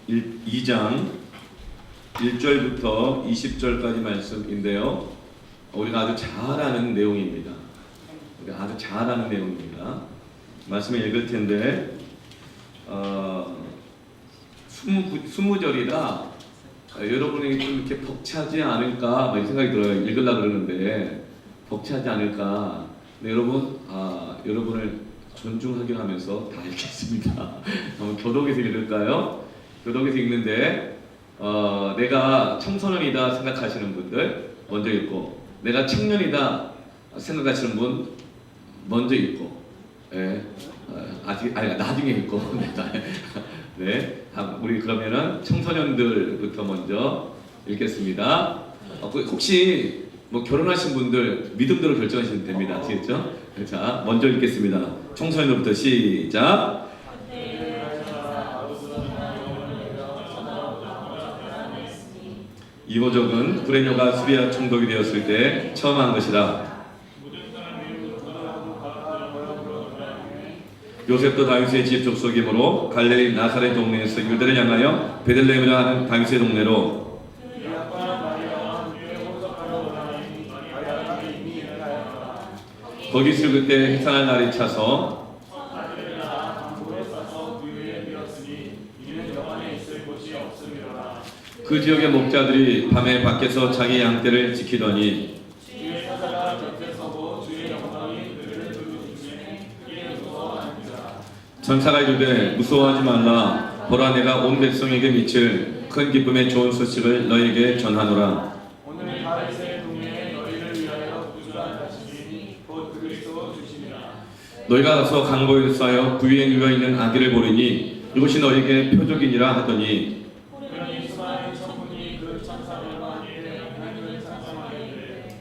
2장 1절부터 20절까지 말씀인데요. 우리가 아주 잘 아는 내용입니다. 우리가 아주 잘 아는 내용입니다. 말씀을 읽을 텐데 20절이라 여러분에게 좀 이렇게 벅차지 않을까 이 생각이 들어요. 읽으려고 그러는데 벅차지 않을까. 근데 여러분, 여러분을 존중하게 하면서 다 읽겠습니다. 한번 교독에서 읽을까요? 교독에서 읽는데 내가 청소년이다 생각하시는 분들 먼저 읽고, 내가 청년이다 생각하시는 분 먼저 읽고, 나중에 읽고 네, 우리 그러면은 청소년들부터 먼저 읽겠습니다. 혹시 뭐 결혼하신 분들 믿음대로 결정하시면 됩니다. 아시겠죠? 자, 먼저 읽겠습니다. 청소년들부터 시작. 이호적은 구레녀가 수리아 총독이 되었을 때 처음 한 것이다. 요셉도 다윗의 집 족속이므로 갈릴리 나사렛 동네에서 유대를 향하여 베들레헴이라 하는 다윗의 동네로 거기 있을 그때 해산할 날이 차서 그 지역의 목자들이 밤에 밖에서 자기 양떼를 지키더니 전사가 이르되 무서워하지 말라. 보라, 내가 온 백성에게 미칠 큰 기쁨의 좋은 소식을 너희에게 전하노라. 오늘 다윗의 동네에 너희를 위하여 구주가 가시니 곧 그리스도 주시니라. 너희가 가서 강보에 쌓여 부위에 누워 있는 아기를 보리니 이것이 너희에게 표적이니라 하더니 그러니 수많은 천군이 그 천사들과 함께 하나님을 찬송하게 되되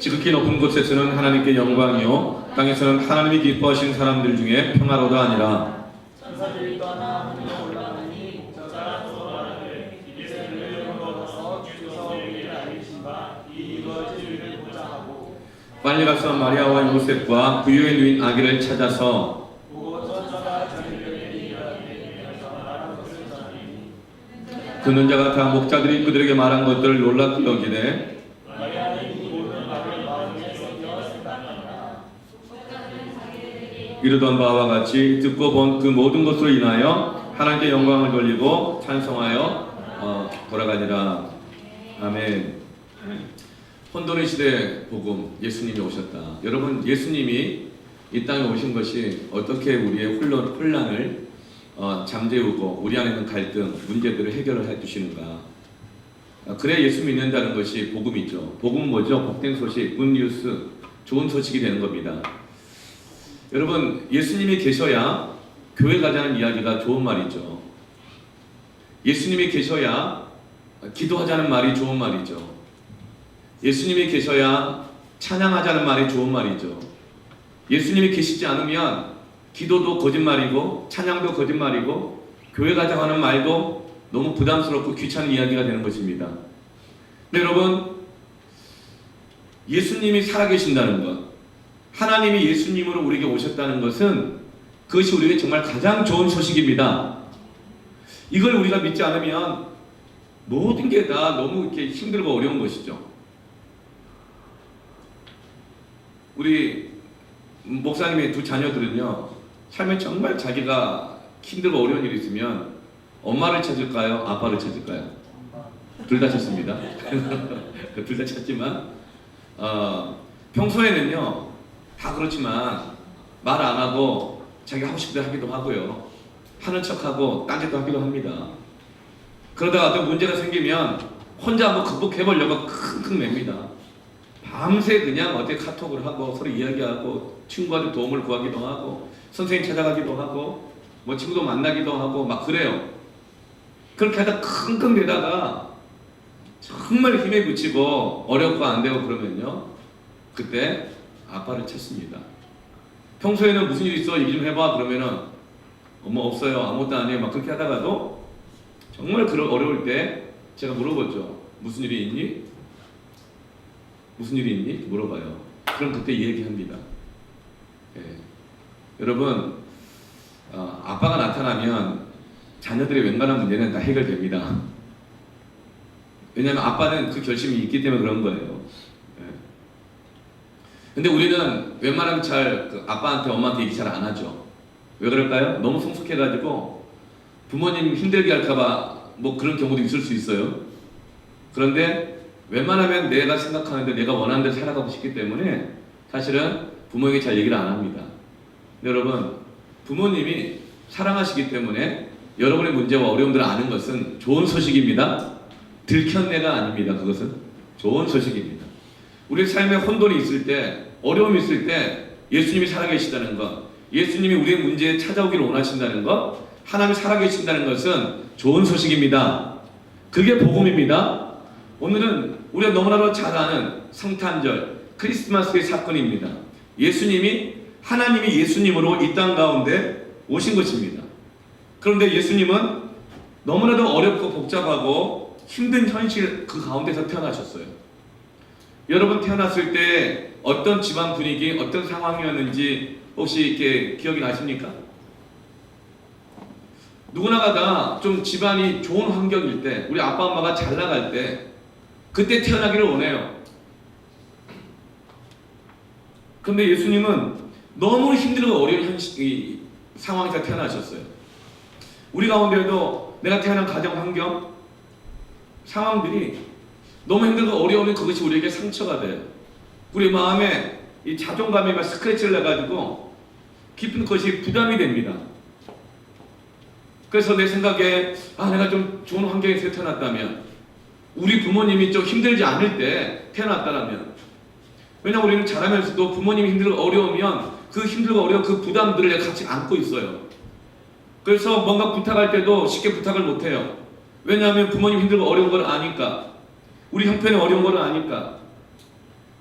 지극히 높은 곳에서는 하나님께 영광이요 땅에서는 하나님이 기뻐하신 사람들 중에 평화로다 아니라. 천사들이 떠나 하늘로 올라가니 저자가 또 말하되 이제 그를 얻어서 주께서 우리를 알리신 바 이 이루어질 일을 보자 하고 빨리 가서 마리아와 요셉과 부유에 누인 아기를 찾아서 보고 천사가 저희들에게 이르되 말한 것을 전하니 듣는 자가 다 목자들이 그들에게 말한 것들을 놀랍게 여기되 마리아는 이 모든 말을 마음에 새겨 생각한다. 이르던 바와 같이 듣고 본 그 모든 것으로 인하여 하나님께 영광을 돌리고 찬송하여 돌아가니라. 아멘. 혼돈의 시대 복음, 예수님이 오셨다. 여러분, 예수님이 이 땅에 오신 것이 어떻게 우리의 혼란을 잠재우고 우리 안에 있는 갈등, 문제들을 해결을 해주시는가. 그래 예수 믿는다는 것이 복음이죠. 복음은 뭐죠? 복된 소식, 굿뉴스, 좋은 소식이 되는 겁니다. 여러분, 예수님이 계셔야 교회 가자는 이야기가 좋은 말이죠. 예수님이 계셔야 기도하자는 말이 좋은 말이죠. 예수님이 계셔야 찬양하자는 말이 좋은 말이죠. 예수님이 계시지 않으면 기도도 거짓말이고 찬양도 거짓말이고 교회 가자고 하는 말도 너무 부담스럽고 귀찮은 이야기가 되는 것입니다. 근데 여러분, 예수님이 살아계신다는 것, 하나님이 예수님으로 우리에게 오셨다는 것은 그것이 우리에게 정말 가장 좋은 소식입니다. 이걸 우리가 믿지 않으면 모든 게 다 너무 이렇게 힘들고 어려운 것이죠. 우리 목사님의 두 자녀들은요, 삶에 정말 자기가 힘들고 어려운 일이 있으면 엄마를 찾을까요? 아빠를 찾을까요? 둘 다 찾습니다. 둘 다 찾지만 평소에는요 다 그렇지만 말 안 하고 자기 하고 싶은 대로 하기도 하고요, 하는 척하고 딴짓도 하기도 합니다. 그러다가 어떤 문제가 생기면 혼자 한번 극복해보려고 킁킁 맵니다. 밤새 그냥 어떻게 카톡을 하고 서로 이야기하고 친구한테 도움을 구하기도 하고 선생님 찾아가기도 하고 뭐 친구도 만나기도 하고 막 그래요. 그렇게 하다 킁킁 대다가 정말 힘에 부치고 어렵고 안 되고 그러면요, 그때 아빠를 찾습니다. 평소에는 무슨 일 있어? 얘기 좀 해봐. 그러면은 뭐 없어요, 아무것도 안 해요, 막 그렇게 하다가도 정말 그런 어려울 때 제가 물어보죠. 무슨 일이 있니? 무슨 일이 있니? 물어봐요. 그럼 그때 얘기합니다. 여러분, 아빠가 나타나면 자녀들의 웬만한 문제는 다 해결됩니다. 왜냐하면 아빠는 그 결심이 있기 때문에 그런 거예요. 예. 근데 우리는 웬만하면 잘 아빠한테 엄마한테 얘기 잘 안 하죠. 왜 그럴까요? 너무 성숙해가지고 부모님 힘들게 할까봐 뭐 그런 경우도 있을 수 있어요. 그런데 웬만하면 내가 생각하는데 내가 원하는 대로 살아가고 싶기 때문에 사실은 부모에게 잘 얘기를 안 합니다. 여러분, 부모님이 사랑하시기 때문에 여러분의 문제와 어려움들을 아는 것은 좋은 소식입니다. 들켰네가 아닙니다. 그것은 좋은 소식입니다. 우리 삶에 혼돈이 있을 때, 어려움이 있을 때 예수님이 살아계시다는 것, 예수님이 우리의 문제에 찾아오기를 원하신다는 것, 하나님이 살아계신다는 것은 좋은 소식입니다. 그게 복음입니다. 오늘은 우리가 너무나도 잘 아는 성탄절, 크리스마스의 사건입니다. 예수님이, 하나님이 예수님으로 이 땅 가운데 오신 것입니다. 그런데 예수님은 너무나도 어렵고 복잡하고 힘든 현실 그 가운데서 태어나셨어요. 여러분 태어났을 때 어떤 집안 분위기, 어떤 상황이었는지 혹시 이렇게 기억이 나십니까? 누구나가 다 좀 집안이 좋은 환경일 때, 우리 아빠 엄마가 잘 나갈 때 그때 태어나기를 원해요. 그런데 예수님은 너무 힘들고 어려운 상황에서 태어나셨어요. 우리 가운데도 내가 태어난 가정 환경, 상황들이 너무 힘들고 어려우면 그것이 우리에게 상처가 돼요. 우리 마음에 이 자존감이 막 스크래치를 내가지고 깊은 것이 부담이 됩니다. 그래서 내 생각에 내가 좀 좋은 환경에서 태어났다면, 우리 부모님이 좀 힘들지 않을 때 태어났다면, 왜냐하면 우리는 자라면서도 부모님이 힘들고 어려우면 그 힘들고 어려운 그 부담들을 같이 안고 있어요. 그래서 뭔가 부탁할 때도 쉽게 부탁을 못해요. 왜냐하면 부모님 힘들고 어려운 걸 아니까, 우리 형편이 어려운 걸 아니까.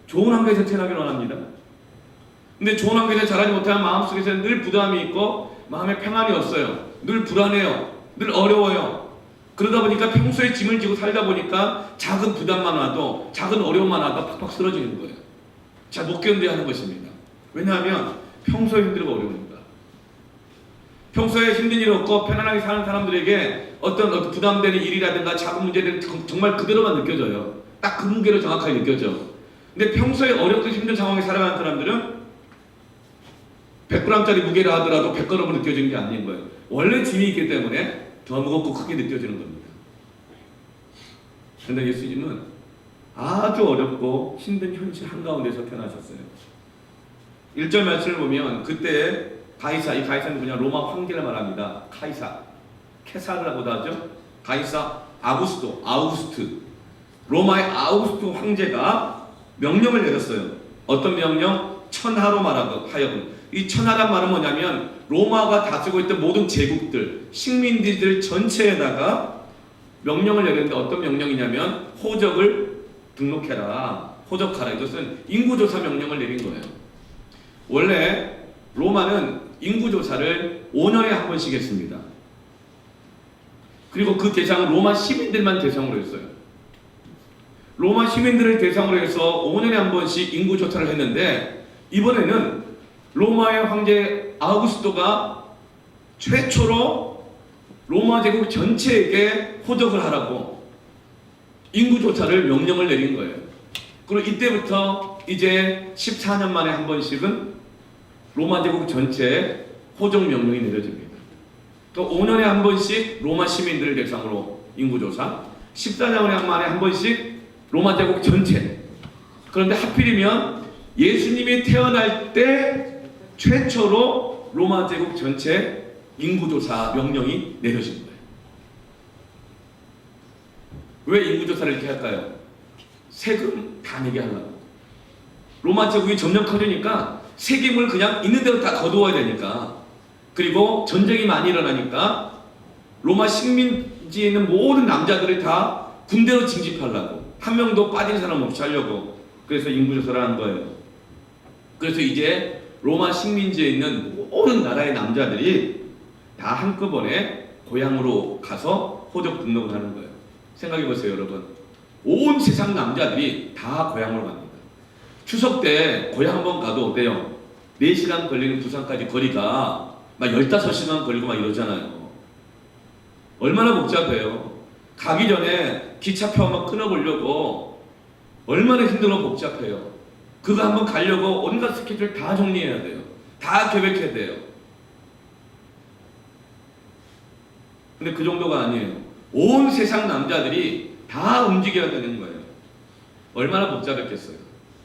좋은 환경에서 태어나기를 원합니다. 근데 좋은 환경에서 자라지 못하면 마음속에서 늘 부담이 있고 마음에 평안이 없어요. 늘 불안해요. 늘 어려워요. 그러다 보니까 평소에 짐을 지고 살다 보니까 작은 부담만 와도, 작은 어려움만 와도 팍팍 쓰러지는 거예요. 잘 못 견뎌야 하는 것입니다. 왜냐하면 평소에 힘들고 어려우니까. 평소에 힘든 일 없고 편안하게 사는 사람들에게 어떤 부담되는 일이라든가 작은 문제들은 정말 그대로만 느껴져요. 딱 그 무게로 정확하게 느껴져. 근데 평소에 어렵고 힘든 상황에 살아가는 사람들은 100g짜리 무게라 하더라도 100g으로 느껴지는 게 아닌 거예요. 원래 짐이 있기 때문에 더 무겁고 크게 느껴지는 겁니다. 그런데 예수님은 아주 어렵고 힘든 현실 한가운데서 태어나셨어요. 1절 말씀을 보면 그때 가이사, 이 가이사는 그냥 로마 황제를 말합니다. 카이사, 케사르라고도 하죠. 가이사 아우구스트, 로마의 아우구스트 황제가 명령을 내렸어요. 어떤 명령? 천하로 하여금. 이 천하란 말은 뭐냐면 로마가 다스리고 있던 모든 제국들, 식민지들 전체에다가 명령을 내렸는데 어떤 명령이냐면 호적을 등록해라, 호적하라. 이것은 인구조사 명령을 내린 거예요. 원래 로마는 인구조사를 5년에 한 번씩 했습니다. 그리고 그 대상은 로마 시민들만 대상으로 했어요. 로마 시민들을 대상으로 해서 5년에 한 번씩 인구조사를 했는데, 이번에는 로마의 황제 아우구스토가 최초로 로마 제국 전체에게 호적을 하라고 인구조사를 명령을 내린 거예요. 그리고 이때부터 이제 14년 만에 한 번씩은 로마 제국 전체에 호적 명령이 내려집니다. 또 5년에 한 번씩 로마 시민들을 대상으로 인구조사, 14년에 만에 한 번씩 로마 제국 전체. 그런데 하필이면 예수님이 태어날 때 최초로 로마 제국 전체 인구조사 명령이 내려진 거예요. 왜 인구조사를 이렇게 할까요? 세금 다 내게 하려고. 로마 제국이 점점 커지니까 세금을 그냥 있는 대로 다 거두어야 되니까, 그리고 전쟁이 많이 일어나니까 로마 식민지에 있는 모든 남자들이 다 군대로 징집하려고, 한 명도 빠진 사람 없이 하려고. 그래서 인구조사를 한 거예요. 그래서 이제 로마 식민지에 있는 모든 나라의 남자들이 다 한꺼번에 고향으로 가서 호적 등록을 하는 거예요. 생각해보세요, 여러분. 온 세상 남자들이 다 고향으로 갑니다. 추석 때 고향 한번 가도 어때요? 4시간 걸리는 부산까지 거리가 막 15시간 걸리고 막 이러잖아요. 얼마나 복잡해요. 가기 전에 기차표 한번 끊어보려고 얼마나 힘들어 복잡해요. 그거 한번 가려고 온갖 스케줄 다 정리해야 돼요. 다 계획해야 돼요. 근데 그 정도가 아니에요. 온 세상 남자들이 다 움직여야 되는 거예요. 얼마나 복잡했겠어요.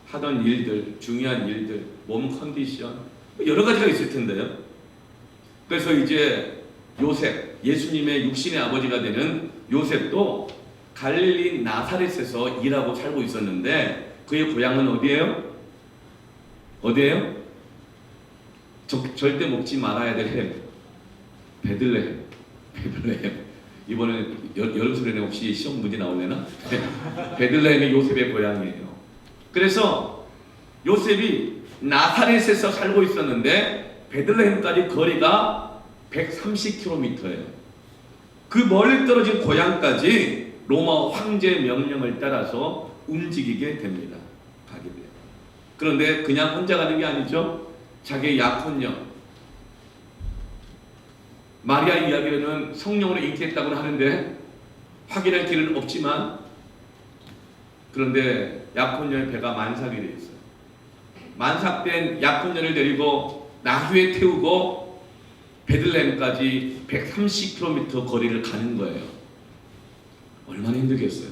하던 일들, 중요한 일들, 몸 컨디션 여러 가지가 있을 텐데요. 그래서 이제 요셉, 예수님의 육신의 아버지가 되는 요셉도 갈릴리 나사렛에서 일하고 살고 있었는데 그의 고향은 어디예요? 어디예요? 절대 먹지 말아야 될 햄. 베들레헴. 베들레헴. 이번에 여름 수련회 혹시 시험 문제 나올래나? 베들레헴이 요셉의 고향이에요. 그래서 요셉이 나사렛에서 살고 있었는데 베들레헴까지 거리가 130km예요. 그 멀리 떨어진 고향까지 로마 황제 명령을 따라서 움직이게 됩니다. 가게 돼요. 그런데 그냥 혼자 가는 게 아니죠. 자기의 약혼녀 마리아 이야기로는 성령으로 잉태했다고 하는데 확인할 길은 없지만 그런데 약혼녀의 배가 만삭이 되어 있어요. 만삭된 약혼녀를 데리고 나귀에 태우고 베들레헴까지 130km 거리를 가는 거예요. 얼마나 힘들겠어요.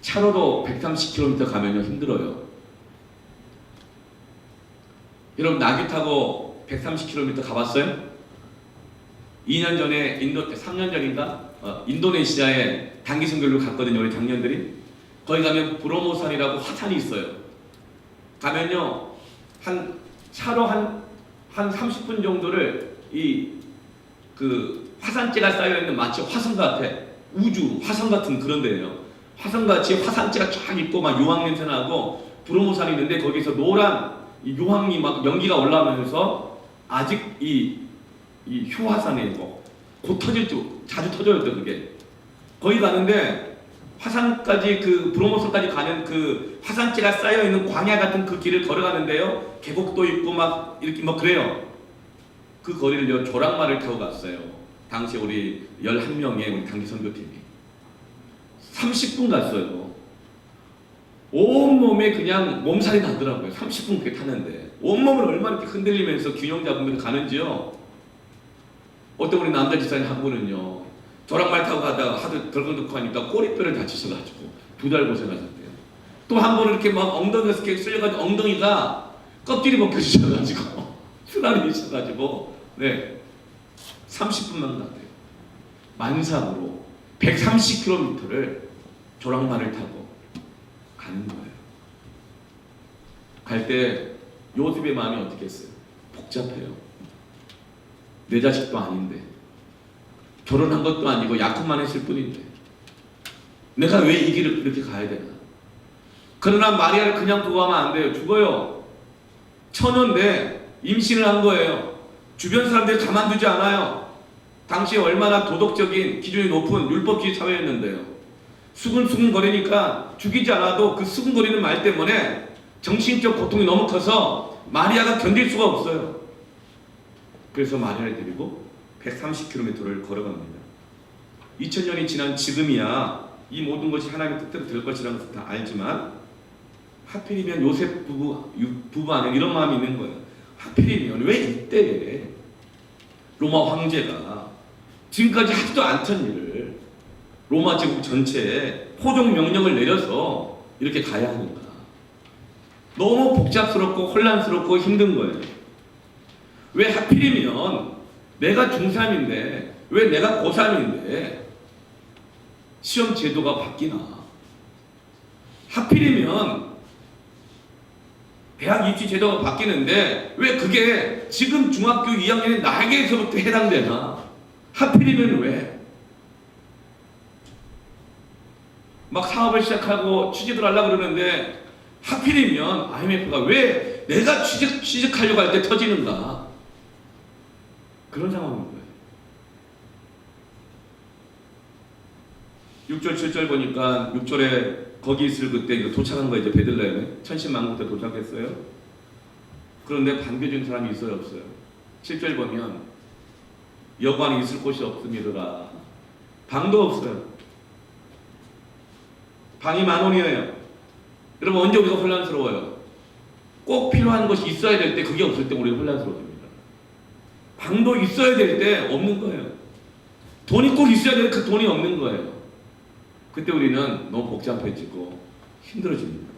차로도 130km 가면요 힘들어요. 여러분 나귀 타고 130km 가봤어요? 2년 전에 3년 전인가 인도네시아에 단기 선교를 갔거든요. 우리 장년들이. 거기 가면 브로모산이라고 화산이 있어요. 가면요 차로 한 30분 정도를 그 화산재가 쌓여있는 마치 화성 같아. 우주 화성 같은 그런 데예요. 화성같이 화산재가 쫙 있고 막 유황 냄새 나고 브로모산이 있는데 거기서 노란 유황이 막 연기가 올라오면서 아직 이 휴화산이고 곧 터질 줄 자주 터져요. 그게 거기 가는데 화산까지 그 브로모산까지 가는 그 화산재가 쌓여 있는 광야 같은 그 길을 걸어가는데요. 계곡도 있고 막 이렇게 막 그래요. 그 거리를 조랑말을 타고 갔어요. 당시 우리 11명의 우리 단기 선교팀이 30분 갔어요. 온몸에 그냥 몸살이 나더라고요. 30분 그렇게 타는데 온몸을 얼마나 이렇게 흔들리면서 균형 잡으면서 가는지요. 어떤 우리 남자 집사님 한 분은요 조랑말 타고 가다가 하도 덜컹덜컹 하니까 꼬리뼈를 다치셔가지고 2달 고생하셨대요. 또 한 번은 이렇게 막 엉덩이에서 이렇게 쓸려가지고 엉덩이가 껍질이 벗겨지셔가지고 수날이 있어가지고 30분만 갔대요. 만삭으로 130km를 조랑말을 타고 가는 거예요. 갈 때 요셉의 마음이 어떻겠어요? 복잡해요. 내 자식도 아닌데 결혼한 것도 아니고 약혼만 했을 뿐인데 내가 왜 이 길을 그렇게 가야 되나? 그러나 마리아를 그냥 두고 가면 안 돼요. 죽어요. 처녀인데 임신을 한 거예요. 주변 사람들이 가만두지 않아요. 당시에 얼마나 도덕적인 기준이 높은 율법주의 사회였는데요. 수근수근 거리니까 죽이지 않아도 그 수근거리는 말 때문에 정신적 고통이 너무 커서 마리아가 견딜 수가 없어요. 그래서 마리아를 데리고 130km를 걸어갑니다. 2000년이 지난 지금이야 이 모든 것이 하나님의 뜻대로 될 것이라는 것을 다 알지만 하필이면 요셉 부부 안에 이런 마음이 있는 거예요. 하필이면 왜 이때 로마 황제가 지금까지 하지도 않던 일을 로마 제국 전체에 포종 명령을 내려서 이렇게 가야 하는가? 너무 복잡스럽고 혼란스럽고 힘든 거예요. 왜 하필이면 내가 중3인데 왜 내가 고3인데 시험 제도가 바뀌나? 하필이면 대학 입시 제도가 바뀌는데 왜 그게 지금 중학교 2학년인 나에게서부터 해당되나? 하필이면 왜? 막 사업을 시작하고 취직을 하려고 그러는데 하필이면 IMF가 왜 내가 취직하려고 할 때 터지는가? 그런 상황인 거예요. 6절 7절 보니까 6절에 거기 있을 그때 도착한 거예요. 이제 베들레헴에 천신만국때 도착했어요. 그런데 반겨준 사람이 있어요 없어요? 7절 보면 여관에 있을 곳이 없습니다. 방도 없어요. 방이 10,000원이에요. 여러분 언제 우리가 혼란스러워요? 꼭 필요한 것이 있어야 될 때 그게 없을 때 우리가 혼란스러워집니다. 방도 있어야 될 때 없는 거예요. 돈이 꼭 있어야 될 때 그 돈이 없는 거예요. 그때 우리는 너무 복잡해지고 힘들어집니다.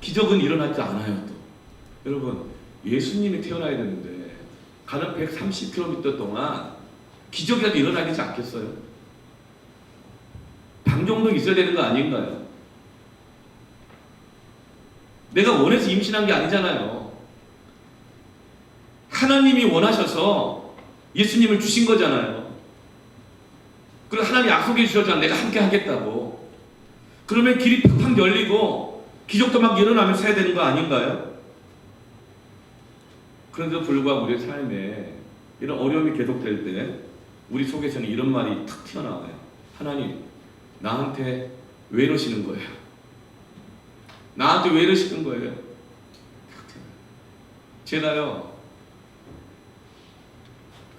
기적은 일어나지 않아요. 또 여러분 예수님이 태어나야 되는데 가는 130km 동안 기적이라도 일어나야 되지 않겠어요? 방 정도 있어야 되는 거 아닌가요? 내가 원해서 임신한 게 아니잖아요. 하나님이 원하셔서 예수님을 주신 거잖아요. 그리고 하나님 약속해 주셨잖아요. 내가 함께 하겠다고. 그러면 길이 팍팍 열리고 기적도 막 일어나면서 해야 되는 거 아닌가요? 그런데도 불구하고 우리의 삶에 이런 어려움이 계속될 때 우리 속에서는 이런 말이 탁 튀어나와요. 하나님, 나한테 왜 이러시는 거예요? 나한테 왜 이러시는 거예요? 제가요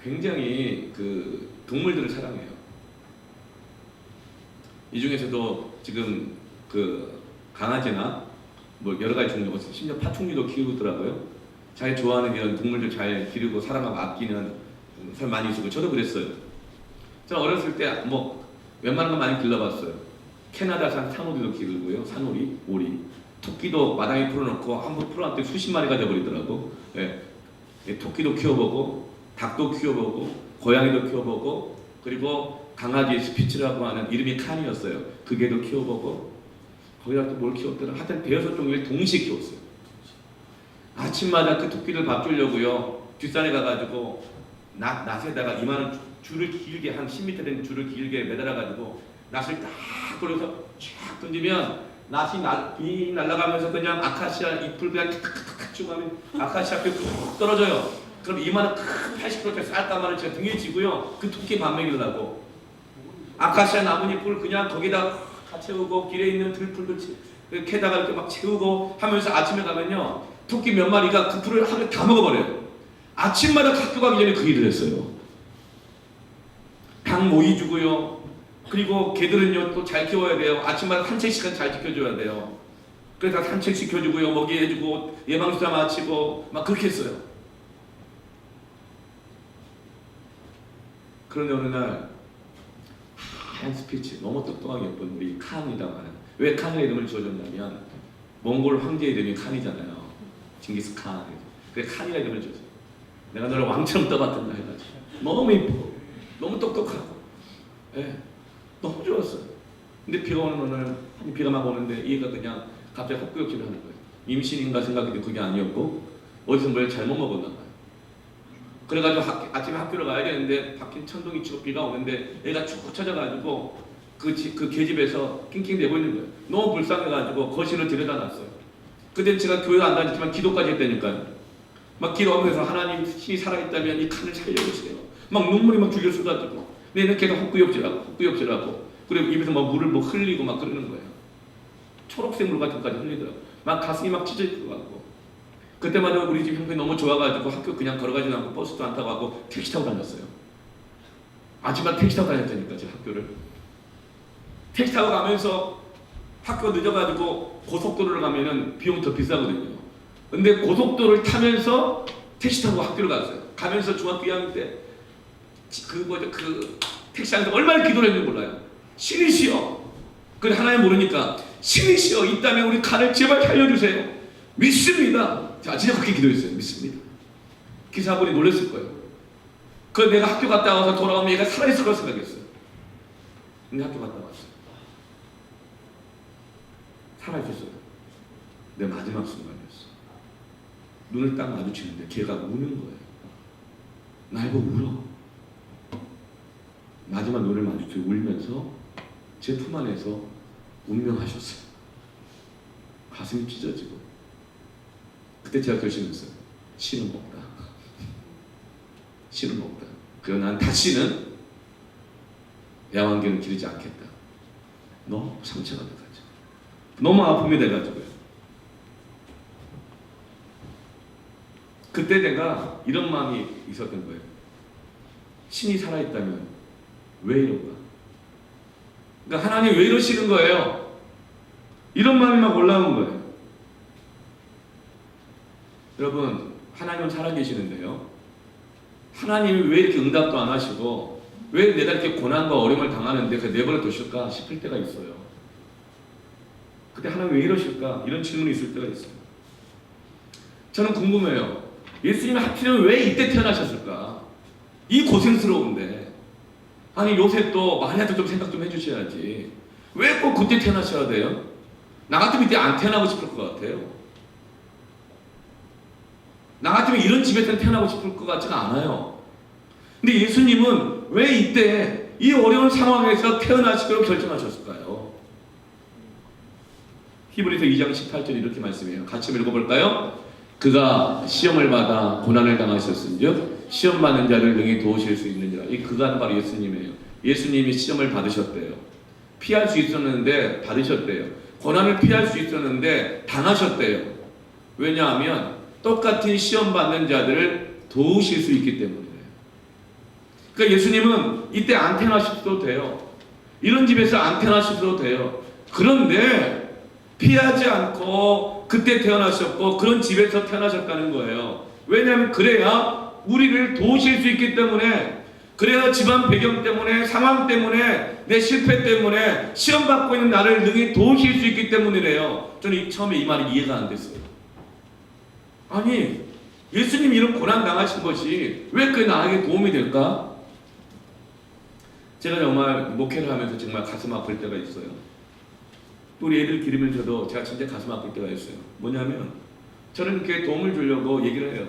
굉장히 그 동물들을 사랑해요. 이 중에서도 지금 그 강아지나 뭐 여러 가지 종류가 있어요. 심지어 파충류도 키우고 있더라고요. 자기 좋아하는 이런 동물들 잘 기르고 사랑하고 아끼는 사람 많이 있었고 저도 그랬어요. 저는 어렸을 때 뭐 웬만한 거 많이 길러봤어요. 캐나다산 산오리도 기르고요. 산오리, 오리. 토끼도 마당에 풀어놓고 한번 풀어놨더니 수십 마리가 돼버리더라고. 예. 토끼도 키워보고 닭도 키워보고 고양이도 키워보고 그리고 강아지 스피츠라고 하는 이름이 칸이었어요. 그 개도 키워보고 거기다 또 뭘 키웠더라. 하여튼 대여섯 종류를 동시에 키웠어요. 아침마다 그 토끼들 밥 주려고요. 뒷산에 가가지고 낫에다가 이만한 줄을 길게 한 10m 된 줄을 길게 매달아가지고 낫을 딱 걸어서 쫙 던지면 낫이 빙 날아가면서 그냥 아카시아 잎을 그냥 탁탁탁탁 주면 아카시아 잎이 푹 떨어져요. 그럼 이만한 큰 80kg짜리 쌀가마를 제가 등에 지고요. 그 토끼 밥 먹이려고 아카시아 나뭇잎을 그냥 거기다 다 채우고 길에 있는 들풀도 캐다가 이렇게 막 채우고 하면서 아침에 가면요. 토끼 몇 마리가 그 풀을 하루에 다 먹어버려요. 아침마다 학교 가기 전에 그 일을 했어요. 닭 모이 주고요. 그리고 개들은요 또 잘 키워야 돼요. 아침마다 산책 시간 잘 지켜줘야 돼요. 그래서 산책 시켜주고요. 먹이 해주고 예방주사 마치고 막 그렇게 했어요. 그런데 어느 날 하얀 스피치 너무 똑똑하게 예쁜 우리 칸이라고 하는 왜 칸이라는 이름을 지어줬냐면 몽골 황제 이름이 칸이잖아요. 징기스 칸. 그래 칸이라는 이름을 지었어요. 내가 너를 왕처럼 떠받든다 해가지고 너무 이쁘고 너무 똑똑하고 예, 너무 좋았어요. 근데 비가 오는 오늘 비가 막 오는데 얘가 그냥 갑자기 헛구역질을 하는 거예요. 임신인가 생각했는데 그게 아니었고 어디서 뭘 잘못 먹었나 봐요. 그래가지고 아침에 학교를 가야 되는데 박힌 천둥이 치고 비가 오는데 애가 쭉 찾아가지고 그 계집에서 낑낑대고 있는 거예요. 너무 불쌍해가지고 거실을 들여다놨어요. 그때 제가 교회 안 다녔지만 기도까지 했다니까요. 막 기도하면서 하나님 힘이 살아있다면 이 칸을 살려주세요. 막 눈물이 막 줄줄 쏟아지고 내는 걔가 헛구역질하고 그리고 입에서 막 물을 뭐 흘리고 막 그러는 거예요. 초록색 물 같은 거까지 흘리더라고. 막 가슴이 막 찢어질 것 같고 그때마다 우리 집 형편이 너무 좋아가지고 학교 그냥 걸어가지도 않고 버스도 안 타고 가고 택시 타고 다녔어요. 아침마다 택시 타고 다녔다니까 제 학교를. 택시 타고 가면서 학교 늦어가지고 고속도로를 가면은 비용 더 비싸거든요. 근데 고속도로를 타면서 택시 타고 학교를 갔어요. 가면서 중학교 2학년 때 그 택시 안에서 얼마나 기도를 했는지 몰라요. 신이시여. 그래 하나님 모르니까 신이시여 있다면 우리 칸을 제발 살려주세요. 믿습니다. 자, 진짜 그렇게 기도했어요. 믿습니다. 기사분이 놀랐을 거예요. 그래서 내가 학교 갔다 와서 돌아오면 얘가 살아있을 거라 생각했어요. 근데 학교 갔다 왔어요. 살아있었어요. 내 마지막 순간이었어. 눈을 딱 마주치는데 걔가 우는 거예요. 날 보고 울어. 마지막 눈을 마주치고 울면서 제 품 안에서 운명하셨어요. 가슴이 찢어지고 그때 제가 결심했어요. 신은 없다. 신은 없다. 그리고 난 다시는 야왕길을 기르지 않겠다. 너무 상처가 돼가지고 너무 아픔이 돼가지고요. 그때 내가 이런 마음이 있었던 거예요. 신이 살아있다면 왜 이런가? 그러니까 하나님 왜 이러시는 거예요? 이런 마음이 막 올라온 거예요. 여러분, 하나님은 살아계시는데요, 하나님이 왜 이렇게 응답도 안 하시고 왜 내가 이렇게 고난과 어려움을 당하는데 그 내버려 두실까 싶을 때가 있어요. 그때 하나님 왜 이러실까? 이런 질문이 있을 때가 있어요. 저는 궁금해요. 예수님이 하필이면 왜 이때 태어나셨을까? 이 고생스러운데. 아니 요셉도 마리아도 좀 생각 좀 해주셔야지. 왜 꼭 그때 태어나셔야 돼요? 나 같으면 이때 안 태어나고 싶을 것 같아요. 나 같으면 이런 집에서 태어나고 싶을 것 같지가 않아요. 근데 예수님은 왜 이때 이 어려운 상황에서 태어나시기로 결정하셨을까요? 히브리서 2장 18절 이렇게 말씀해요. 같이 읽어볼까요? 그가 시험을 받아 고난을 당하셨은즉 시험 받는 자를 능히 도우실 수 있느니라. 이 그가는 바로 예수님이에요. 예수님이 시험을 받으셨대요. 피할 수 있었는데 받으셨대요. 고난을 피할 수 있었는데 당하셨대요. 왜냐하면 똑같은 시험 받는 자들을 도우실 수 있기 때문이에요. 그러니까 예수님은 이때 안 태어나셔도 돼요. 이런 집에서 안 태어나셔도 돼요. 그런데 피하지 않고 그때 태어나셨고 그런 집에서 태어나셨다는 거예요. 왜냐하면 그래야 우리를 도우실 수 있기 때문에, 그래야 집안 배경 때문에, 상황 때문에, 내 실패 때문에 시험 받고 있는 나를 능히 도우실 수 있기 때문이래요. 저는 처음에 이 말이 이해가 안 됐어요. 아니 예수님이 이런 고난 당하신 것이 왜 그 나에게 도움이 될까? 제가 정말 목회를 하면서 정말 가슴 아플 때가 있어요. 우리 애들 기르면서도 제가 진짜 가슴 아플 때가 있어요. 뭐냐면 저는 이렇게 도움을 주려고 얘기를 해요.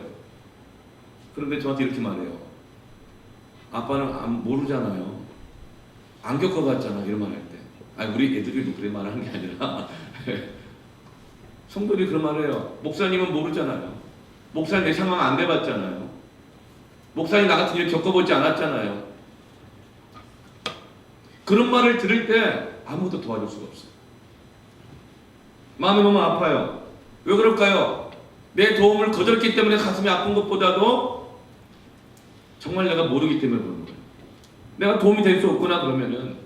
그런데 저한테 이렇게 말해요. 아빠는 모르잖아요. 안 겪어봤잖아. 이런 말 할 때. 아니 우리 애들이 그런 말 하는 게 아니라 성도들이 그런 말 해요. 목사님은 모르잖아요. 목사님 내 상황 안 돼봤잖아요. 목사님 나 같은 일 겪어보지 않았잖아요. 그런 말을 들을 때 아무도 도와줄 수가 없어요. 마음이 너무 아파요. 왜 그럴까요? 내 도움을 거절했기 때문에 가슴이 아픈 것보다도 정말 내가 모르기 때문에 그런 거예요. 내가 도움이 될 수 없구나. 그러면은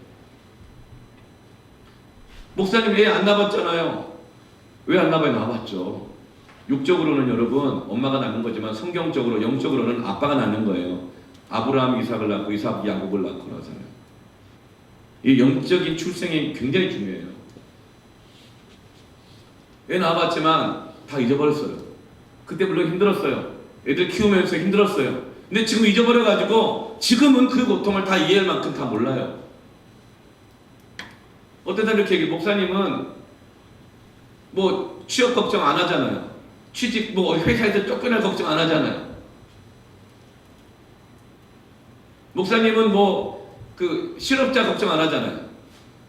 목사님 애 안 낳았잖아요. 왜 안 낳아요? 낳았죠. 육적으로는 여러분 엄마가 낳는 거지만 성경적으로 영적으로는 아빠가 낳는 거예요. 아브라함 이삭을 낳고 이삭 야곱을 낳고 나서는 이 영적인 출생이 굉장히 중요해요. 애 낳아봤지만 다 잊어버렸어요. 그때 물론 힘들었어요. 애들 키우면서 힘들었어요. 근데 지금 잊어버려가지고 지금은 그 고통을 다 이해할 만큼 다 몰라요. 어떤 사람 이렇게 얘기해. 목사님은 뭐 취업 걱정 안 하잖아요. 취직 뭐 회사에서 쫓겨날 걱정 안 하잖아요. 목사님은 뭐 그 실업자 걱정 안 하잖아요.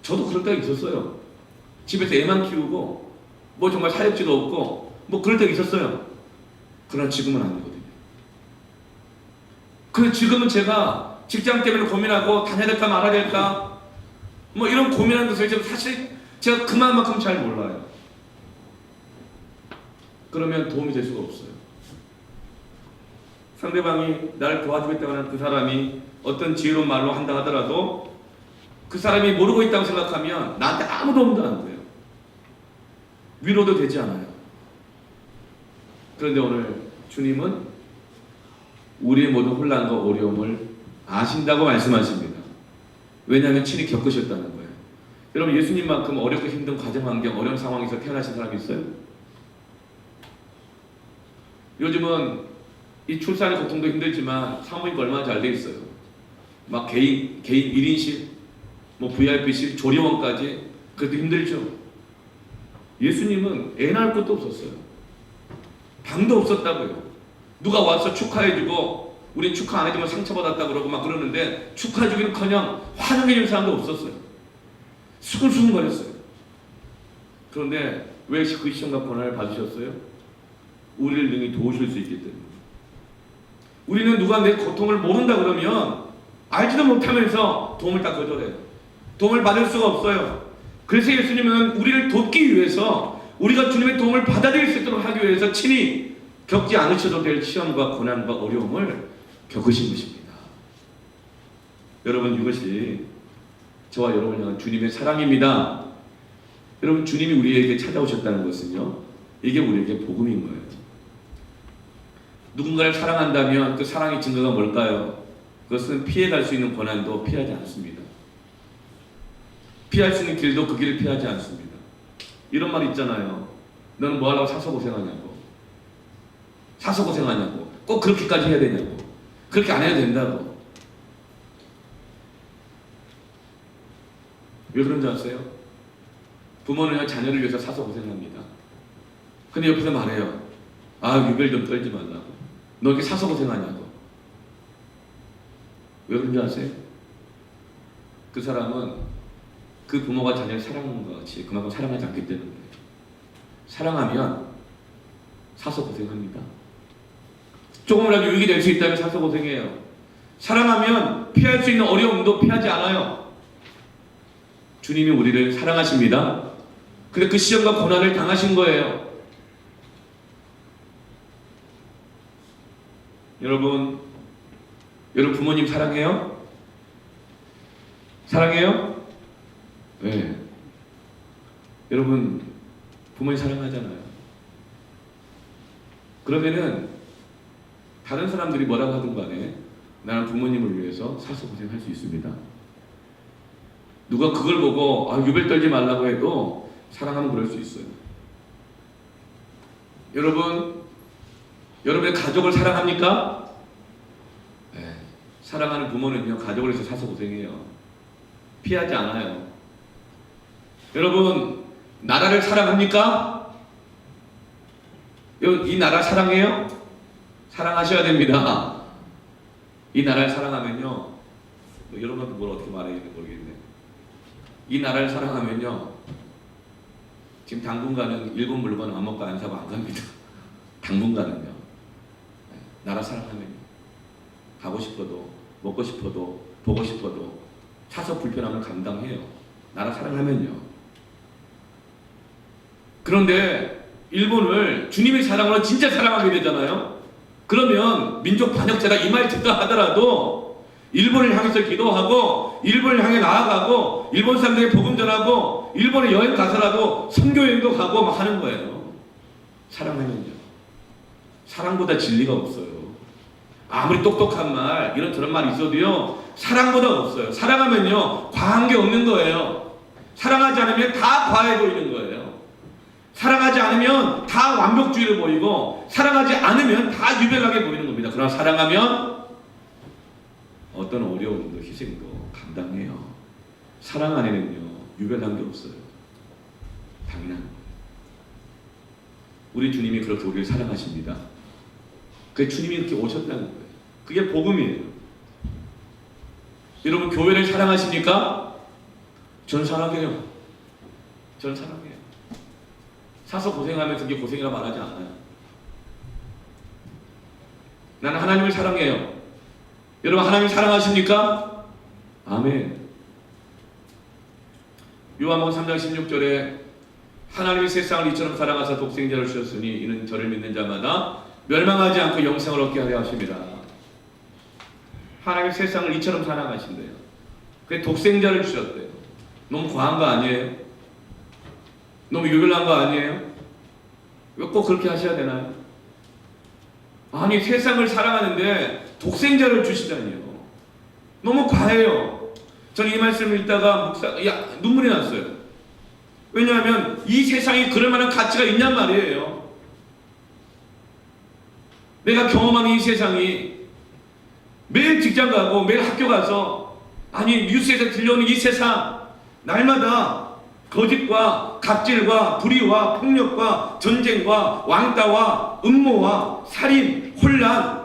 저도 그럴 때가 있었어요. 집에서 애만 키우고 뭐 정말 사역지도 없고 뭐 그럴 때가 있었어요. 그러나 지금은 아니거든요. 그래서 지금은 제가 직장 때문에 고민하고 다녀야 될까 말아야 될까 뭐 이런 고민하는 것을 지금 사실 제가 그만큼 잘 몰라요. 그러면 도움이 될 수가 없어요. 상대방이 나를 도와주겠다고 하는 그 사람이 어떤 지혜로운 말로 한다 하더라도 그 사람이 모르고 있다고 생각하면 나한테 아무 도움도 안 돼요. 위로도 되지 않아요. 그런데 오늘 주님은 우리의 모든 혼란과 어려움을 아신다고 말씀하십니다. 왜냐하면 친히 겪으셨다는 거예요. 여러분 예수님만큼 어렵고 힘든 가정 환경, 어려운 상황에서 태어나신 사람이 있어요? 요즘은 이 출산의 고통도 힘들지만 사모님도 얼마나 잘 돼 있어요. 막 개인 1인실, 뭐 VIP실, 조리원까지. 그래도 힘들죠. 예수님은 애 낳을 것도 없었어요. 방도 없었다고요. 누가 와서 축하해주고 우린 축하 안 해주면 상처받았다 그러고 막 그러는데 축하해주기는커녕 환영해줄 사람도 없었어요. 수근수근거렸어요. 그런데 왜 그 시험과 고난을 받으셨어요? 우리를 능히 도우실 수 있기 때문에. 우리는 누가 내 고통을 모른다 그러면 알지도 못하면서 도움을 다 거절해요. 도움을 받을 수가 없어요. 그래서 예수님은 우리를 돕기 위해서, 우리가 주님의 도움을 받아들일 수 있도록 하기 위해서 친히 겪지 않으셔도 될 시험과 고난과 어려움을 겪으신 것입니다. 여러분, 이것이 저와 여러분을 향한 주님의 사랑입니다. 여러분, 주님이 우리에게 찾아오셨다는 것은요, 이게 우리에게 복음인 거예요. 누군가를 사랑한다면 그 사랑의 증거가 뭘까요? 그것은 피해갈 수 있는 고난도 피하지 않습니다. 피할 수 있는 길도 그 길을 피하지 않습니다. 이런 말 있잖아요. 너는 뭐 하려고 사서 고생하냐고. 사서 고생하냐고. 꼭 그렇게까지 해야 되냐고. 그렇게 안 해도 된다고. 왜 그런 줄 아세요? 부모는 자녀를 위해서 사서 고생합니다. 근데 옆에서 말해요. 아, 유별 좀 떨지 말라고. 너 이렇게 사서 고생하냐고. 왜 그런 줄 아세요? 그 사람은 그 부모가 자녀를 사랑하는 것 같이 그만큼 사랑하지 않기 때문에. 사랑하면 사서 고생합니다. 조금이라도 유익이 될 수 있다면 사서 고생해요. 사랑하면 피할 수 있는 어려움도 피하지 않아요. 주님이 우리를 사랑하십니다. 근데 그 시험과 고난을 당하신 거예요. 여러분 부모님 사랑해요? 사랑해요? 네. 여러분 부모님 사랑하잖아요. 그러면은 다른 사람들이 뭐라고 하든 간에 나는 부모님을 위해서 사서 고생할 수 있습니다. 누가 그걸 보고 유별 떨지 말라고 해도 사랑하면 그럴 수 있어요. 여러분의 가족을 사랑합니까? 네. 사랑하는 부모는요, 가족을 위해서 사서 고생해요. 피하지 않아요. 여러분, 나라를 사랑합니까? 이 나라 사랑해요? 사랑하셔야 됩니다. 이 나라를 사랑하면요, 여러분한테 뭘 어떻게 말해야 되는지 모르겠네. 이 나라를 사랑하면요, 지금 당분간은 일본 물건 안 먹고 안 사고 안 갑니다. 당분간은요. 나라 사랑하면요, 가고 싶어도 먹고 싶어도 보고 싶어도 사서 불편함을 감당해요. 나라 사랑하면요. 그런데 일본을 주님의 사랑으로 진짜 사랑하게 되잖아요. 그러면 민족 반역자가 이 말 듣다 하더라도 일본을 향해서 기도하고 일본을 향해 나아가고 일본 사람들에게 복음 전하고 일본에 여행 가서라도 선교여행도 가고 막 하는 거예요. 사랑하면요. 사랑보다 진리가 없어요. 아무리 똑똑한 말 이런저런 말이 있어도요, 사랑보다 없어요. 사랑하면요, 과한 게 없는 거예요. 사랑하지 않으면 다 과해 보이는 거예요. 사랑하지 않으면 다 완벽주의를 보이고 사랑하지 않으면 다 유별나게 보이는 겁니다. 그러나 사랑하면 어떤 어려움도 희생도 감당해요. 사랑 안에는요, 유별난 게 없어요. 당연한 거예요. 우리 주님이 그렇게 우리를 사랑하십니다. 그 주님이 이렇게 오셨다는 거예요. 그게 복음이에요. 여러분, 교회를 사랑하십니까? 전 사랑해요. 전 사랑해요. 사서 고생하면서 그게 고생이라 말하지 않아요. 나는 하나님을 사랑해요. 여러분, 하나님 사랑하십니까? 아멘. 요한복음 3장 16절에 하나님이 세상을 이처럼 사랑하사 독생자를 주셨으니 이는 저를 믿는 자마다 멸망하지 않고 영생을 얻게 하려 하십니다. 하나님이 세상을 이처럼 사랑하신대요. 그게 독생자를 주셨대요. 너무 과한 거 아니에요? 너무 유별난 거 아니에요? 왜 꼭 그렇게 하셔야 되나요? 아니, 세상을 사랑하는데 독생자를 주시다니요. 너무 과해요. 저는 이 말씀을 읽다가 눈물이 났어요. 왜냐하면 이 세상이 그럴 만한 가치가 있냔 말이에요. 내가 경험하는 이 세상이 매일 직장 가고 매일 학교 가서 뉴스에서 들려오는 이 세상, 날마다 거짓과 갑질과 불의와 폭력과 전쟁과 왕따와 음모와 살인, 혼란,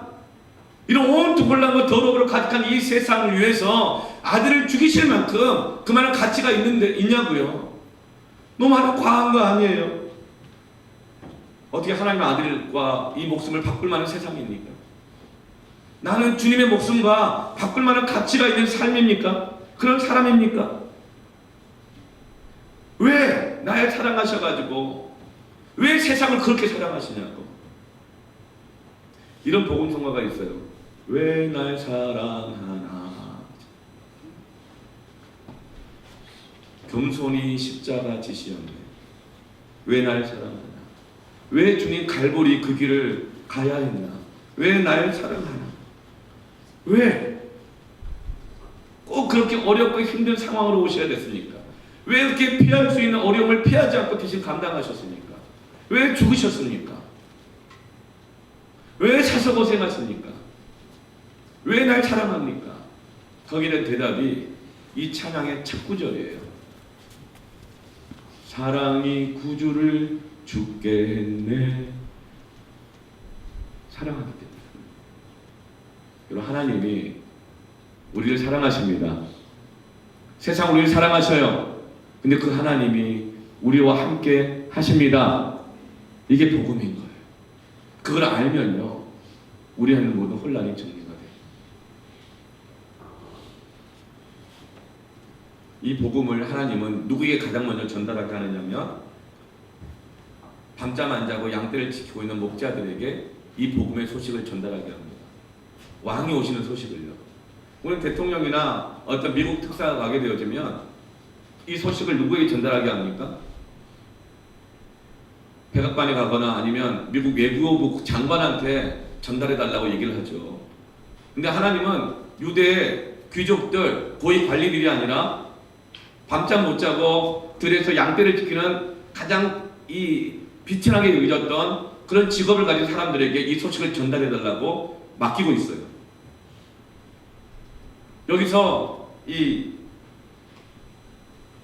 이런 온통 혼란과 더러움으로 가득한 이 세상을 위해서 아들을 죽이실 만큼 그만한 가치가 있냐고요. 너무 하나 과한 거 아니에요? 어떻게 하나님의 아들과 이 목숨을 바꿀 만한 세상입니까? 나는 주님의 목숨과 바꿀 만한 가치가 있는 삶입니까? 그런 사람입니까? 왜 나를 사랑하셔가지고 왜 세상을 그렇게 사랑하시냐고. 이런 복음성가가 있어요. 왜 날 사랑하나. 겸손히 십자가 지시었네. 왜 날 사랑하나. 왜 주님 갈보리 그 길을 가야 했나. 왜 날 사랑하나. 왜 꼭 그렇게 어렵고 힘든 상황으로 오셔야 됐습니까? 왜 이렇게 피할 수 있는 어려움을 피하지 않고 대신 감당하셨습니까? 왜 죽으셨습니까? 왜 사서 고생하십니까? 왜 날 사랑합니까? 거기에 대한 대답이 이 찬양의 첫 구절이에요. 사랑이 구주를 죽게 했네. 사랑하기 때문에. 여러분, 하나님이 우리를 사랑하십니다. 세상 우리를 사랑하셔요. 근데 그 하나님이 우리와 함께 하십니다. 이게 복음인 거예요. 그걸 알면요, 우리 하는 모든 혼란이 정리가 돼요. 이 복음을 하나님은 누구에게 가장 먼저 전달하게 하느냐면 밤잠 안 자고 양떼를 지키고 있는 목자들에게 이 복음의 소식을 전달하게 합니다. 왕이 오시는 소식을요. 오늘 대통령이나 어떤 미국 특사가 가게 되어지면 이 소식을 누구에게 전달하게 합니까? 백악관에 가거나 아니면 미국 외교부 장관한테 전달해달라고 얘기를 하죠. 근데 하나님은 유대의 귀족들, 고위 관리들이 아니라 밤잠 못 자고 들에서 양떼를 지키는 가장 이 비천하게 여겨졌던 그런 직업을 가진 사람들에게 이 소식을 전달해달라고 맡기고 있어요. 여기서 이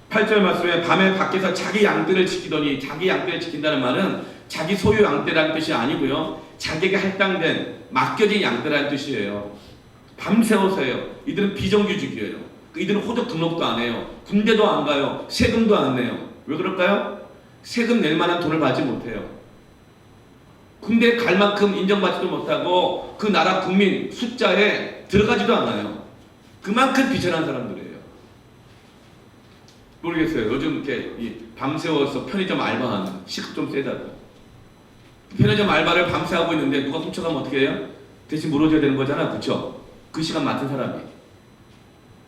8절 말씀에 밤에 밖에서 자기 양떼를 지키더니, 자기 양떼를 지킨다는 말은 자기 소유 양떼라는 뜻이 아니고요, 자기에게 할당된 맡겨진 양떼라는 뜻이에요. 밤새워서요. 이들은 비정규직이에요. 이들은 호적 등록도 안 해요. 군대도 안 가요. 세금도 안 내요. 왜 그럴까요? 세금 낼 만한 돈을 받지 못해요. 군대에 갈 만큼 인정받지도 못하고 그 나라 국민 숫자에 들어가지도 않아요. 그만큼 비천한 사람들이에요. 모르겠어요. 요즘 이렇게 밤새워서 편의점 알바하는, 시급 좀 세다고. 편의점 알바를 밤새 하고 있는데 누가 훔쳐가면 어떻게 해요? 대신 물어줘야 되는 거잖아. 그쵸? 그 시간 맡은 사람이.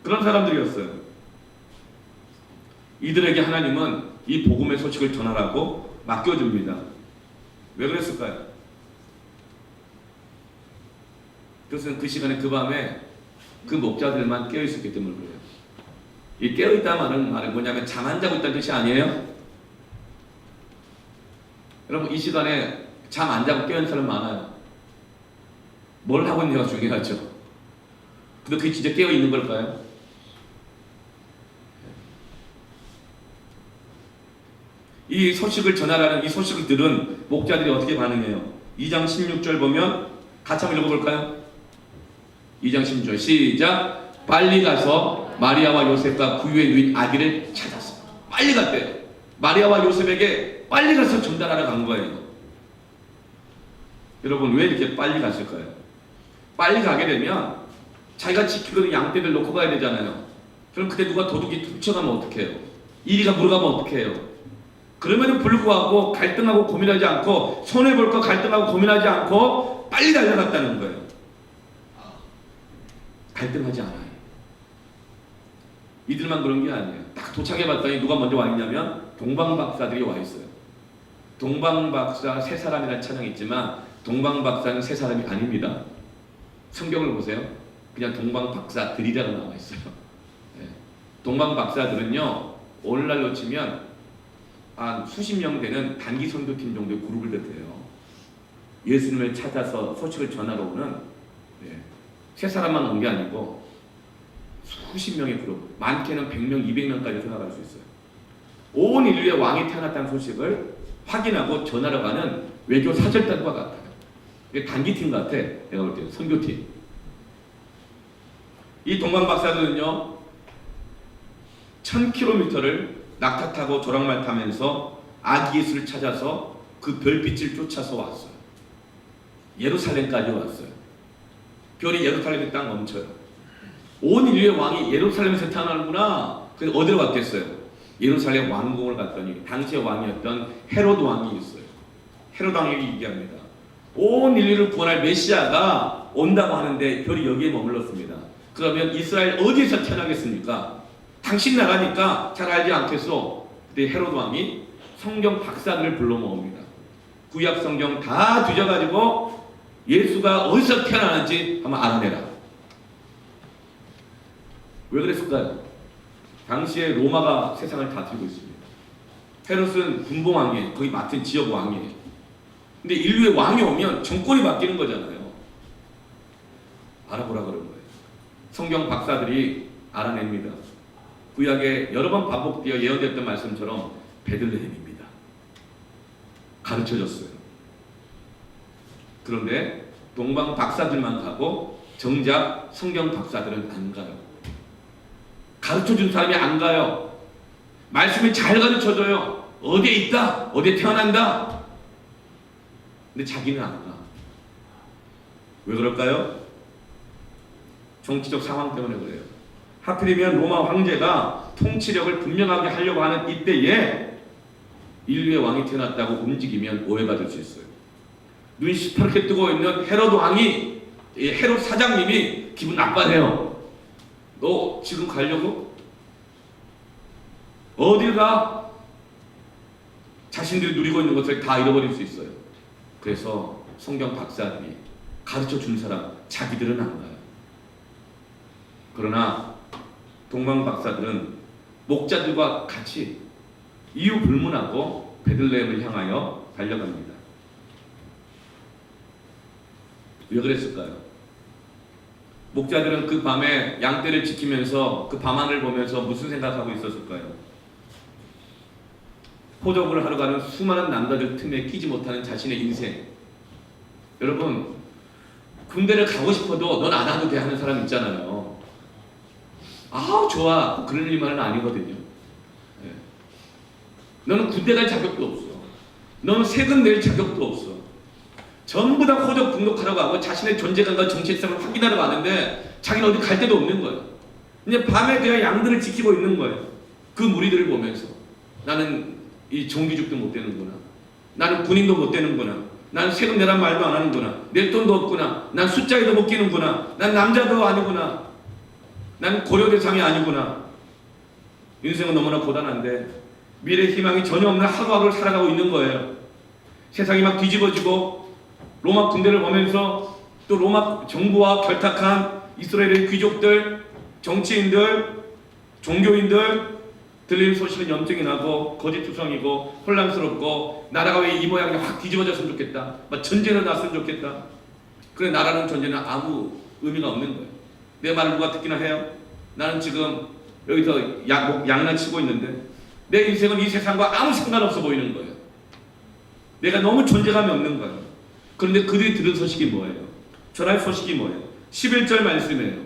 그런 사람들이었어요. 이들에게 하나님은 이 복음의 소식을 전하라고 맡겨줍니다. 왜 그랬을까요? 그것은 그 시간에 그 밤에 그 목자들만 깨어있었기 때문에 그래요. 이 깨어있다는 말은 뭐냐면 잠 안 자고 있다는 뜻이 아니에요. 여러분, 이 시간에 잠 안 자고 깨어있는 사람 많아요. 뭘 하고 있느냐가 중요하죠. 근데 그게 진짜 깨어있는 걸까요? 이 소식을 전하라는 이 소식을 들은 목자들이 어떻게 반응해요? 2장 16절 보면 같이 한번 읽어볼까요? 2장 16절 시작. 빨리 가서 마리아와 요셉과 부유에 누인 아기를 찾았어. 빨리 갔대요. 마리아와 요셉에게 빨리 가서 전달하러 간 거예요. 여러분, 왜 이렇게 빨리 갔을까요? 빨리 가게 되면 자기가 지키고 있는 양떼들 놓고 가야 되잖아요. 그럼 그때 누가 도둑이 훔쳐가면 어떡해요? 이리가 물어가면 어떡해요? 그럼에도 불구하고 갈등하고 고민하지 않고, 손해볼까 갈등하고 고민하지 않고 빨리 달려갔다는 거예요. 갈등하지 않아요. 이들만 그런 게 아니에요. 딱 도착해봤더니 누가 먼저 와 있냐면 동방박사들이 와 있어요. 동방박사 세 사람이라는 찬양이 있지만 동방박사는 세 사람이 아닙니다. 성경을 보세요. 그냥 동방박사들이라고 나와 있어요. 네. 동방박사들은요, 오늘날로 치면 한 수십 명 되는 단기 선교팀 정도의 그룹을 뜻해요. 예수님을 찾아서 소식을 전하러 오는, 세 사람만 온 게 아니고 수십 명의 그룹, 많게는 100명, 200명까지 생각할 수 있어요. 온 인류의 왕이 태어났다는 소식을 확인하고 전하러 가는 외교 사절단과 같아요. 이게 단기팀 같아. 내가 볼 때 선교팀. 이 동방박사들은요 1000km를 낙타 타고 조랑말 타면서 아기 예수를 찾아서 그 별빛을 쫓아서 왔어요. 예루살렘까지 왔어요. 별이 예루살렘에 딱 멈춰요. 온 인류의 왕이 예루살렘에서 태어나는구나. 그래서 어디로 갔겠어요? 예루살렘 왕궁을 갔더니 당시의 왕이었던 헤롯 왕이 있어요. 헤롯 왕에게 얘기합니다. 온 인류를 구원할 메시아가 온다고 하는데 별이 여기에 머물렀습니다. 그러면 이스라엘 어디에서 태어나겠습니까? 당신 나라니까 잘 알지 않겠소? 그때 헤롯 왕이 성경 박사들을 불러 모읍니다. 구약 성경 다 뒤져가지고 예수가 어디서 태어나는지 한번 알아내라. 왜 그랬을까요? 당시에 로마가 세상을 다스리고 있습니다. 헤롯은 군봉왕이에요. 거기 맡은 지역 왕이에요. 근데 인류의 왕이 오면 정권이 바뀌는 거잖아요. 알아보라 그런 거예요. 성경 박사들이 알아냅니다. 구약에 여러 번 반복되어 예언됐던 말씀처럼 베들레헴입니다. 가르쳐줬어요. 그런데 동방 박사들만 가고 정작 성경 박사들은 안 가요. 가르쳐준 사람이 안 가요. 말씀을 잘 가르쳐줘요. 어디에 있다, 어디에 태어난다. 근데 자기는 안 가. 왜 그럴까요? 정치적 상황 때문에 그래요. 하필이면 로마 황제가 통치력을 분명하게 하려고 하는 이때에 인류의 왕이 태어났다고 움직이면 오해받을 수 있어요. 눈이 시퍼렇게 뜨고 있는 헤롯 왕이, 헤롯 사장님이 기분 나빠해요. 너 지금 가려고? 어딜 가? 자신들이 누리고 있는 것을 다 잃어버릴 수 있어요. 그래서 성경 박사들이 가르쳐 준 사람, 자기들은 안 가요. 그러나 동방 박사들은 목자들과 같이 이유 불문하고 베들레헴을 향하여 달려갑니다. 왜 그랬을까요? 목자들은 그 밤에 양떼를 지키면서 그 밤하늘 보면서 무슨 생각하고 있었을까요? 호적을 하러 가는 수많은 남자들 틈에 끼지 못하는 자신의 인생. 여러분, 군대를 가고 싶어도 넌 안 와도 돼 하는 사람 있잖아요. 아 좋아, 그런 일만은 아니거든요. 네. 너는 군대 갈 자격도 없어. 너는 세금 낼 자격도 없어. 전부 다 호적 등록하러 가고 자신의 존재감과 정체성을 확인하러 가는데 자기는 어디 갈 데도 없는 거예요. 이제 밤에 그냥 양들을 지키고 있는 거예요. 그 무리들을 보면서 나는 이 종기죽도 못 되는구나. 나는 군인도 못 되는구나. 나는 세금 내란 말도 안 하는구나. 낼 돈도 없구나. 난 숫자에도 못 끼는구나. 난 남자도 아니구나. 난 고려 대상이 아니구나. 인생은 너무나 고단한데 미래 희망이 전혀 없는 하루하루를 살아가고 있는 거예요. 세상이 막 뒤집어지고 로마 군대를 보면서 또 로마 정부와 결탁한 이스라엘의 귀족들, 정치인들, 종교인들 들리는 소식은 염증이 나고 거짓투성이고 혼란스럽고 나라가 왜 이 모양이 확 뒤집어졌으면 좋겠다. 막 전쟁을 났으면 좋겠다. 그래 나라는 전쟁은 아무 의미가 없는 거예요. 내 말을 누가 듣기나 해요? 나는 지금 여기서 양난치고 있는데 내 인생은 이 세상과 아무 상관없어 보이는 거예요. 내가 너무 존재감이 없는 거예요. 그런데 그들이 들은 소식이 뭐예요? 전할 소식이 뭐예요? 11절 말씀이에요.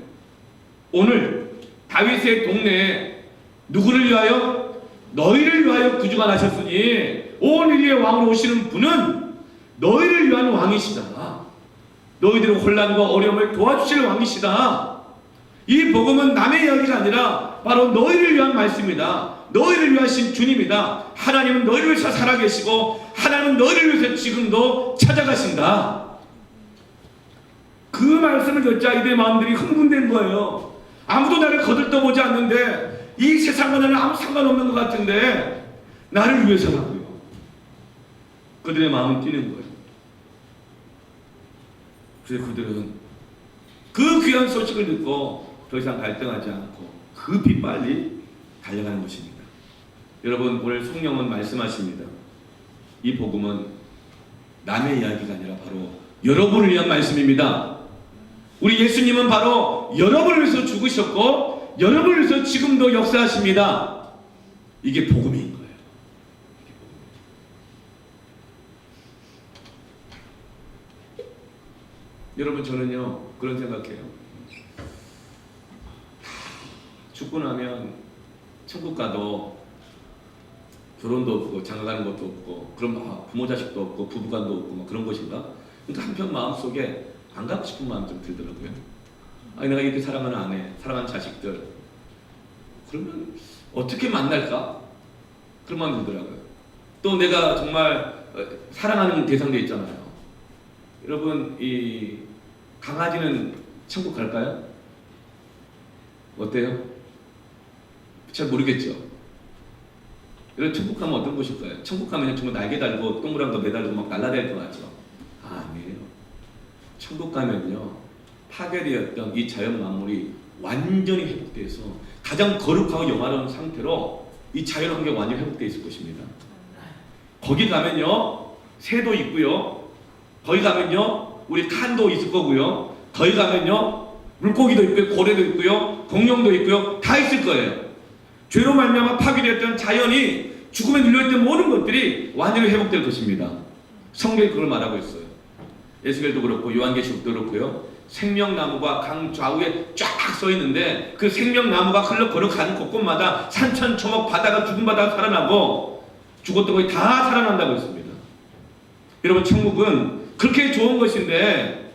오늘 다윗의 동네에 누구를 위하여? 너희를 위하여 구주가 나셨으니 온 인류의 왕으로 오시는 분은 너희를 위한 왕이시다. 너희들의 혼란과 어려움을 도와주실 왕이시다. 이 복음은 남의 이야기가 아니라 바로 너희를 위한 말씀이다. 너희를 위하신 주님이다. 하나님은 너희를 위해서 살아계시고 하나님은 너희를 위해서 지금도 찾아가신다. 그 말씀을 듣자 이들의 마음들이 흥분된 거예요. 아무도 나를 거들떠보지 않는데 이 세상과 나는 아무 상관없는 것 같은데 나를 위해서라고요. 그들의 마음은 뛰는 거예요. 그래서 그들은 그 귀한 소식을 듣고 더 이상 갈등하지 않고 급히 빨리 달려가는 것입니다. 여러분 오늘 성령은 말씀하십니다. 이 복음은 남의 이야기가 아니라 바로 여러분을 위한 말씀입니다. 우리 예수님은 바로 여러분을 위해서 죽으셨고 여러분을 위해서 지금도 역사하십니다. 이게 복음인 거예요. 여러분 저는요 그런 생각해요. 죽고 나면 천국 가도 결혼도 없고 장가가는 것도 없고 그럼 부모 자식도 없고 부부간도 없고 뭐 그런 것인가? 근데 한편 마음속에 안 가고 싶은 마음 좀 들더라고요. 아니 내가 이렇게 사랑하는 아내, 사랑하는 자식들 그러면 어떻게 만날까? 그런 마음이 들더라고요. 또 내가 정말 사랑하는 대상도 있잖아요. 여러분 이 강아지는 천국 갈까요? 어때요? 잘 모르겠죠. 여러분 천국 가면 어떤 곳일까요? 천국 가면 정말 날개 달고 동그란 거 매달고 막 날아다닐 것 같죠. 아니에요. 천국 가면요 파괴되었던 이 자연 만물이 완전히 회복돼서 가장 거룩하고 영화로운 상태로 이 자연 환경이 완전히 회복되어 있을 것입니다. 거기 가면요 새도 있고요, 거기 가면요 우리 칸도 있을 거고요, 거기 가면요 물고기도 있고요, 고래도 있고요, 공룡도 있고요, 다 있을 거예요. 죄로 말미암아 파괴되었던 자연이 죽음에 눌려있던 모든 것들이 완전히 회복될 것입니다. 성경이 그걸 말하고 있어요. 에스겔도 그렇고 요한계시록도 그렇고요. 생명나무가 강 좌우에 쫙 서 있는데 그 생명나무가 흘러 걸어가는 곳곳마다 산천초목 바다가 죽은 바다가 살아나고 죽었던 것이 다 살아난다고 했습니다. 여러분 천국은 그렇게 좋은 것인데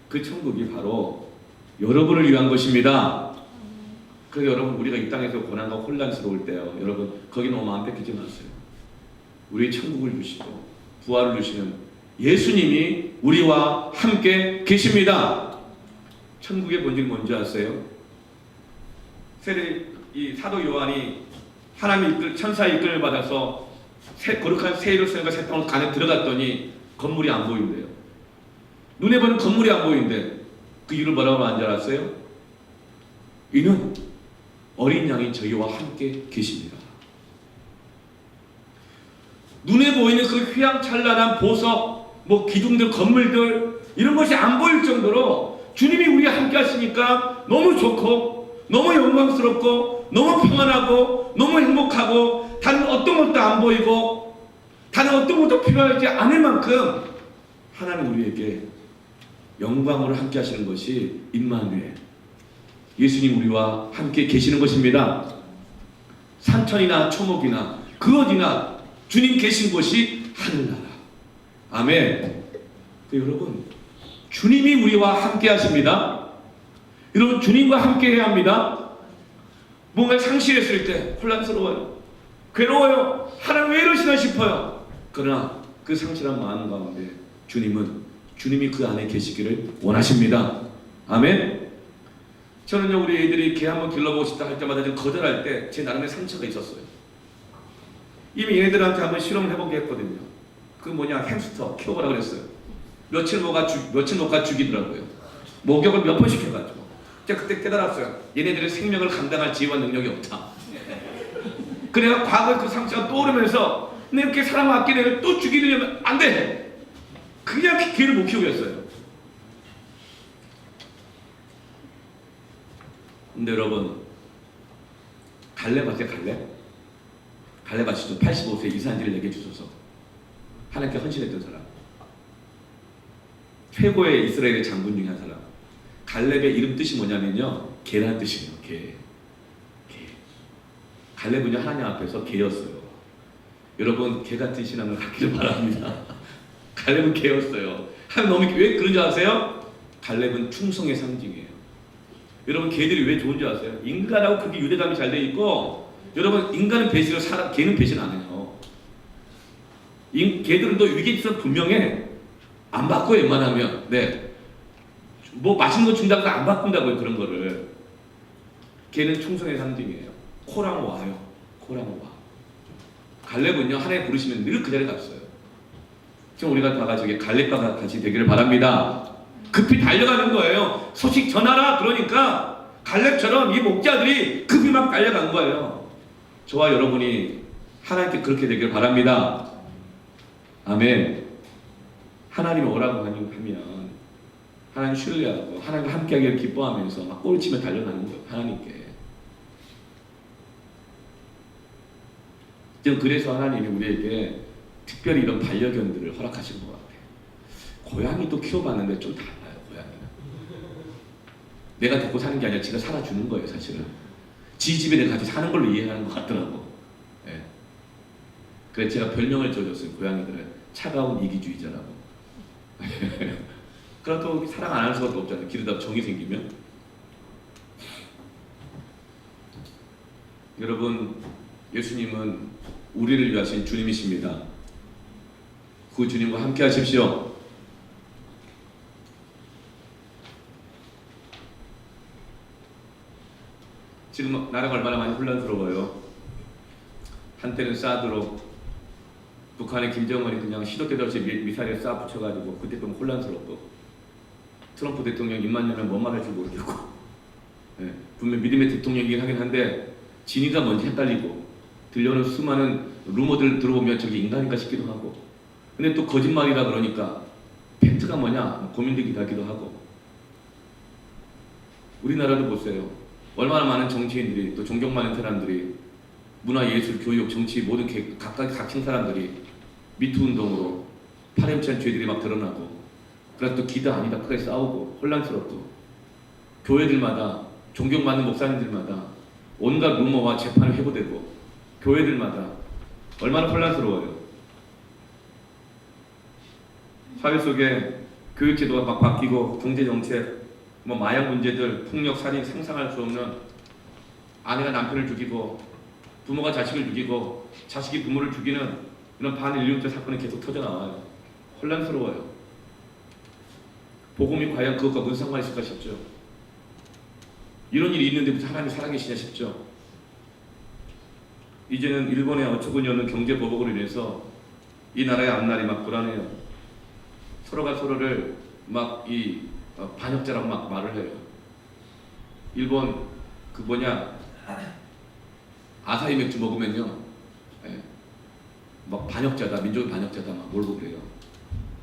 그 천국이 바로 여러분을 위한 것입니다. 그래서 여러분 우리가 이 땅에서 고난과 혼란스러울 때요, 여러분 거기 너무 마음 뺏기지 마세요. 우리 천국을 주시고 부활을 주시는 예수님이 우리와 함께 계십니다. 천국의 본질이 뭔지 아세요? 이 사도 요한이 하나님 천사의 이끌을 받아서 거룩한 세일을 쓰는 세탕으로 안에 들어갔더니 건물이 안 보인대요. 눈에 보는 건물이 안 보이는데 그 이유를 뭐라고 하는 줄 아세요? 이는 어린 양이 저희와 함께 계십니다. 눈에 보이는 그 휘황찬란한 보석, 기둥들, 건물들 이런 것이 안 보일 정도로 주님이 우리와 함께 하시니까 너무 좋고 너무 영광스럽고 너무 평안하고 너무 행복하고 다른 어떤 것도 안 보이고 다른 어떤 것도 필요하지 않을 만큼 하나님 우리에게 영광으로 함께 하시는 것이 임마누엘, 예수님 우리와 함께 계시는 것입니다. 산천이나 초목이나 그 어디나 주님 계신 곳이 하늘나라. 아멘. 여러분 주님이 우리와 함께 하십니다. 여러분 주님과 함께 해야 합니다. 뭔가 상실했을 때 혼란스러워요, 괴로워요, 하나님 왜 이러시나 싶어요. 그러나 그 상실한 마음 가운데 주님이 그 안에 계시기를 원하십니다. 아멘. 저는요 우리 애들이 개 한번 길러보고 싶다 할 때마다 좀 거절할 때 제 나름의 상처가 있었어요. 이미 얘네들한테 한번 실험을 해보게 했거든요. 그 햄스터 키워보라 그랬어요. 며칠 못가 죽이더라고요. 목욕을 몇 번씩 해가지고. 제가 그때 깨달았어요. 얘네들의 생명을 감당할 지혜와 능력이 없다. 그래서 과거의 그 상처가 떠오르면서 이렇게 사람 아끼는 애를 또 죽이려면 안 돼. 그냥 개를 못 키우겠어요. 근데 여러분 갈렙 아세요? 갈렙 아시죠? 85세 이산지를 내게 주소서. 하나님께 헌신했던 사람, 최고의 이스라엘의 장군 중에 한 사람. 갈렙의 이름 뜻이 뭐냐면요 개라는 뜻이에요. 개. 갈렙은요 하나님 앞에서 개였어요. 여러분 개 같은 신앙을 갖기를 바랍니다. 갈렙은 개였어요. 하나님 왜 그런 줄 아세요? 갈렙은 충성의 상징이에요. 여러분 개들이 왜 좋은 줄 아세요? 인간하고 그렇게 유대감이 잘 돼 있고, 여러분 인간은 배신을 개는 배신 안 해요. 개들은 또 위기에 있어서 분명해. 안 바꿔요 웬만하면. 맛있는 거 준다고 안 바꾼다고요 그런 거를. 개는 충성의 상징이에요. 코랑 와요. 갈렙은요 하나님 부르시면 늘 그 자리에 갔어요. 지금 우리가 다 같이 갈렙과 같이 되기를 바랍니다. 급히 달려가는 거예요. 소식 전하라 그러니까 갈렙처럼 이 목자들이 급히 막 달려간 거예요. 저와 여러분이 하나님께 그렇게 되기를 바랍니다. 아멘. 하나님이 오라고 하면 하나님 신뢰하고 하나님과 함께하기를 기뻐하면서 막 꼬리치며 달려가는 거예요. 하나님께. 그래서 하나님이 우리에게 특별히 이런 반려견들을 허락하신 것 같아요. 고양이도 키워봤는데 좀 달라요. 고양이는 내가 데리고 사는 게 아니라 지가 살아주는 거예요. 사실은 지 집에 내가 같이 사는 걸로 이해하는 것 같더라고. 그래서 제가 별명을 지어줬어요. 고양이들은 차가운 이기주의자라고. 그래도 사랑 안 할 수가 없잖아요. 기르다 정이 생기면. 여러분 예수님은 우리를 위하신 주님이십니다. 그 주님과 함께 하십시오. 지금 나라가 얼마나 많이 혼란스러워요. 한때는 사드로 북한의 김정은이 그냥 시도 때도 없이 미사일에 쏴 붙여가지고 그때 좀 혼란스럽고, 트럼프 대통령 입만 열면 뭔 말할지 모르겠고, 예, 분명 믿음의 대통령이긴 하긴 한데 진위가 뭔지 헷갈리고, 들려오는 수많은 루머들 들어보면 저게 인간인가 싶기도 하고, 근데 또 거짓말이다 그러니까 팩트가 뭐냐 고민되기도 하기도 하고. 우리나라도 보세요. 얼마나 많은 정치인들이, 또 존경 많은 사람들이, 문화, 예술, 교육, 정치 모든 각각 갇힌 사람들이 미투 운동으로 파렴치한 죄들이 막 드러나고, 그래서 또 기다 아니다 크게 싸우고 혼란스럽고, 교회들마다 존경받는 목사님들마다 온갖 루머와 재판을 회고되고, 교회들마다 얼마나 혼란스러워요. 사회 속에 교육 제도가 막 바뀌고, 경제 정책, 뭐 마약 문제들, 폭력, 살인, 상상할 수 없는, 아내가 남편을 죽이고 부모가 자식을 죽이고 자식이 부모를 죽이는 이런 반인륜적 사건이 계속 터져 나와요. 혼란스러워요. 복음이 과연 그것과 무슨 상관이 있을까 싶죠. 이런 일이 있는데 무슨 하나님이 살아계시냐 싶죠. 이제는 일본의 어처구니 없는 경제 보복으로 인해서 이 나라의 앞날이 막 불안해요. 서로가 서로를 막 반역자라고 막 말을 해요. 일본 그 뭐냐 아사히 맥주 먹으면요, 예, 막 반역자다, 민족의 반역자다 막 몰고 그래요.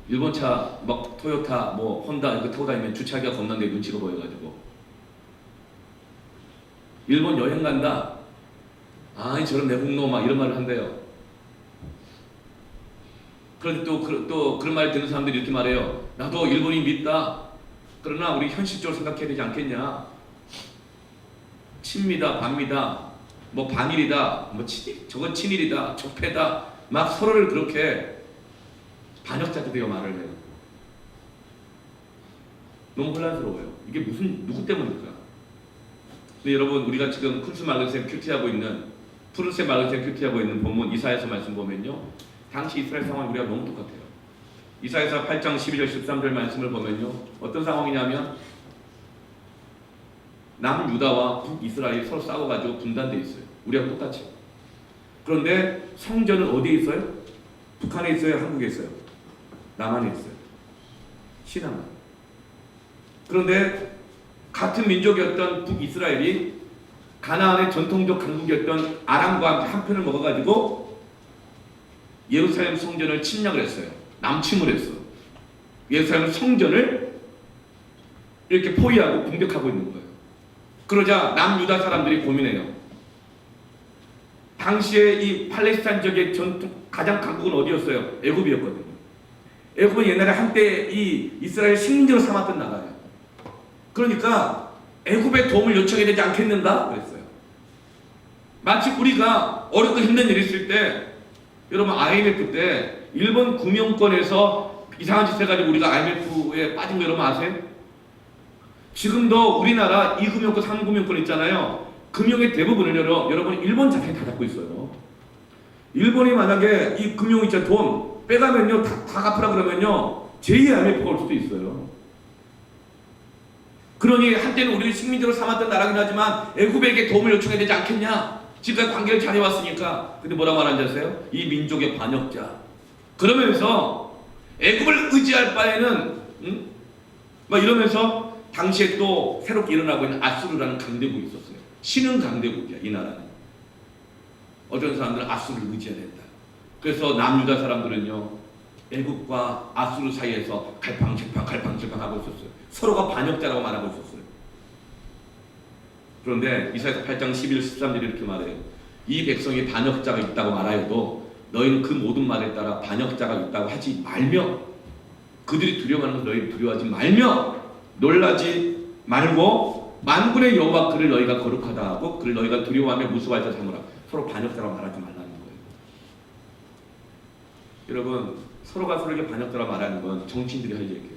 일본 차 막 토요타 뭐 혼다 이거 타고 다니면 주차하기가 겁난데 눈치가 보여가지고, 일본 여행 간다, 아이 저런 내국노 막 이런 말을 한대요. 그런데 또 그런 말 듣는 사람들이 이렇게 말해요. 나도 일본이 믿다. 그러나 우리 현실적으로 생각해야 되지 않겠냐. 친미다, 반미다, 뭐 반일이다, 뭐 저건 친일이다, 적폐다, 막 서로를 그렇게 반역자들 되어 말을 해요. 너무 혼란스러워요. 이게 누구 때문일까? 근데 여러분, 우리가 지금 쿨스 마그센 큐티하고 있는, 푸른색 마그센 큐티하고 있는 본문 이사야서 말씀 보면요, 당시 이스라엘 상황이 우리가 너무 똑같아요. 이사야서 8장 12절 13절 말씀을 보면요, 어떤 상황이냐면 남유다와 북이스라엘이 서로 싸워가지고 분단되어 있어요. 우리하고 똑같이. 그런데 성전은 어디에 있어요? 북한에 있어요? 한국에 있어요? 남한에 있어요. 신앙은. 그런데 같은 민족이었던 북이스라엘이 가나안의 전통적 강국이었던 아람과 함께 한 편을 먹어가지고 예루살렘 성전을 침략을 했어요. 남침을 했어. 예루살렘 성전을 이렇게 포위하고 공격하고 있는 거예요. 그러자 남유다 사람들이 고민해요. 당시에 이 팔레스타인 지역의 전통 가장 강국은 어디였어요? 애굽이었거든요. 애굽은 옛날에 한때 이 이스라엘 식민지로 삼았던 나라예요. 그러니까 애굽의 도움을 요청해야 되지 않겠는가? 그랬어요. 마치 우리가 어렵고 힘든 일이 있을 때, 여러분 IMF 때 일본 금융권에서 이상한 짓 해가지고 우리가 IMF에 빠진 거 여러분 아세요? 지금도 우리나라 2금융권, 3금융권 있잖아요. 금융의 대부분을 여러분 일본 자산이 다 잡고 있어요. 일본이 만약에 이 금융 있잖아요. 돈 빼가면요, 다 갚으라 그러면요, 제2의 IMF가 올 수도 있어요. 그러니 한때는 우리를 식민지로 삼았던 나라긴 하지만 애굽에게 도움을 요청해야 되지 않겠냐? 지금까지 관계를 잘해왔으니까. 근데 뭐라고 말하는지 아세요? 이 민족의 반역자. 그러면서 애굽을 의지할 바에는 막 이러면서 당시에 또 새롭게 일어나고 있는 아수르라는 강대국이 있었어요. 신흥 강대국이야, 이 나라는. 어떤 사람들은 아수르를 의지해야 된다. 그래서 남유다 사람들은요, 애국과 아수르 사이에서 갈팡질팡 하고 있었어요. 서로가 반역자라고 말하고 있었어요. 그런데 이사야서 8장 11, 13절에 이렇게 말해요. 이 백성이 반역자가 있다고 말하여도 너희는 그 모든 말에 따라 반역자가 있다고 하지 말며, 그들이 두려워하는 것을 너희 두려워하지 말며, 놀라지 말고 만군의 여호와 그를 너희가 거룩하다 하고 그를 너희가 두려워하며 무수할 자 삼으라. 서로 반역자라고 말하지 말라는 거예요. 여러분, 서로가 서로에게 반역자라고 말하는 건 정치인들이 할 얘기예요.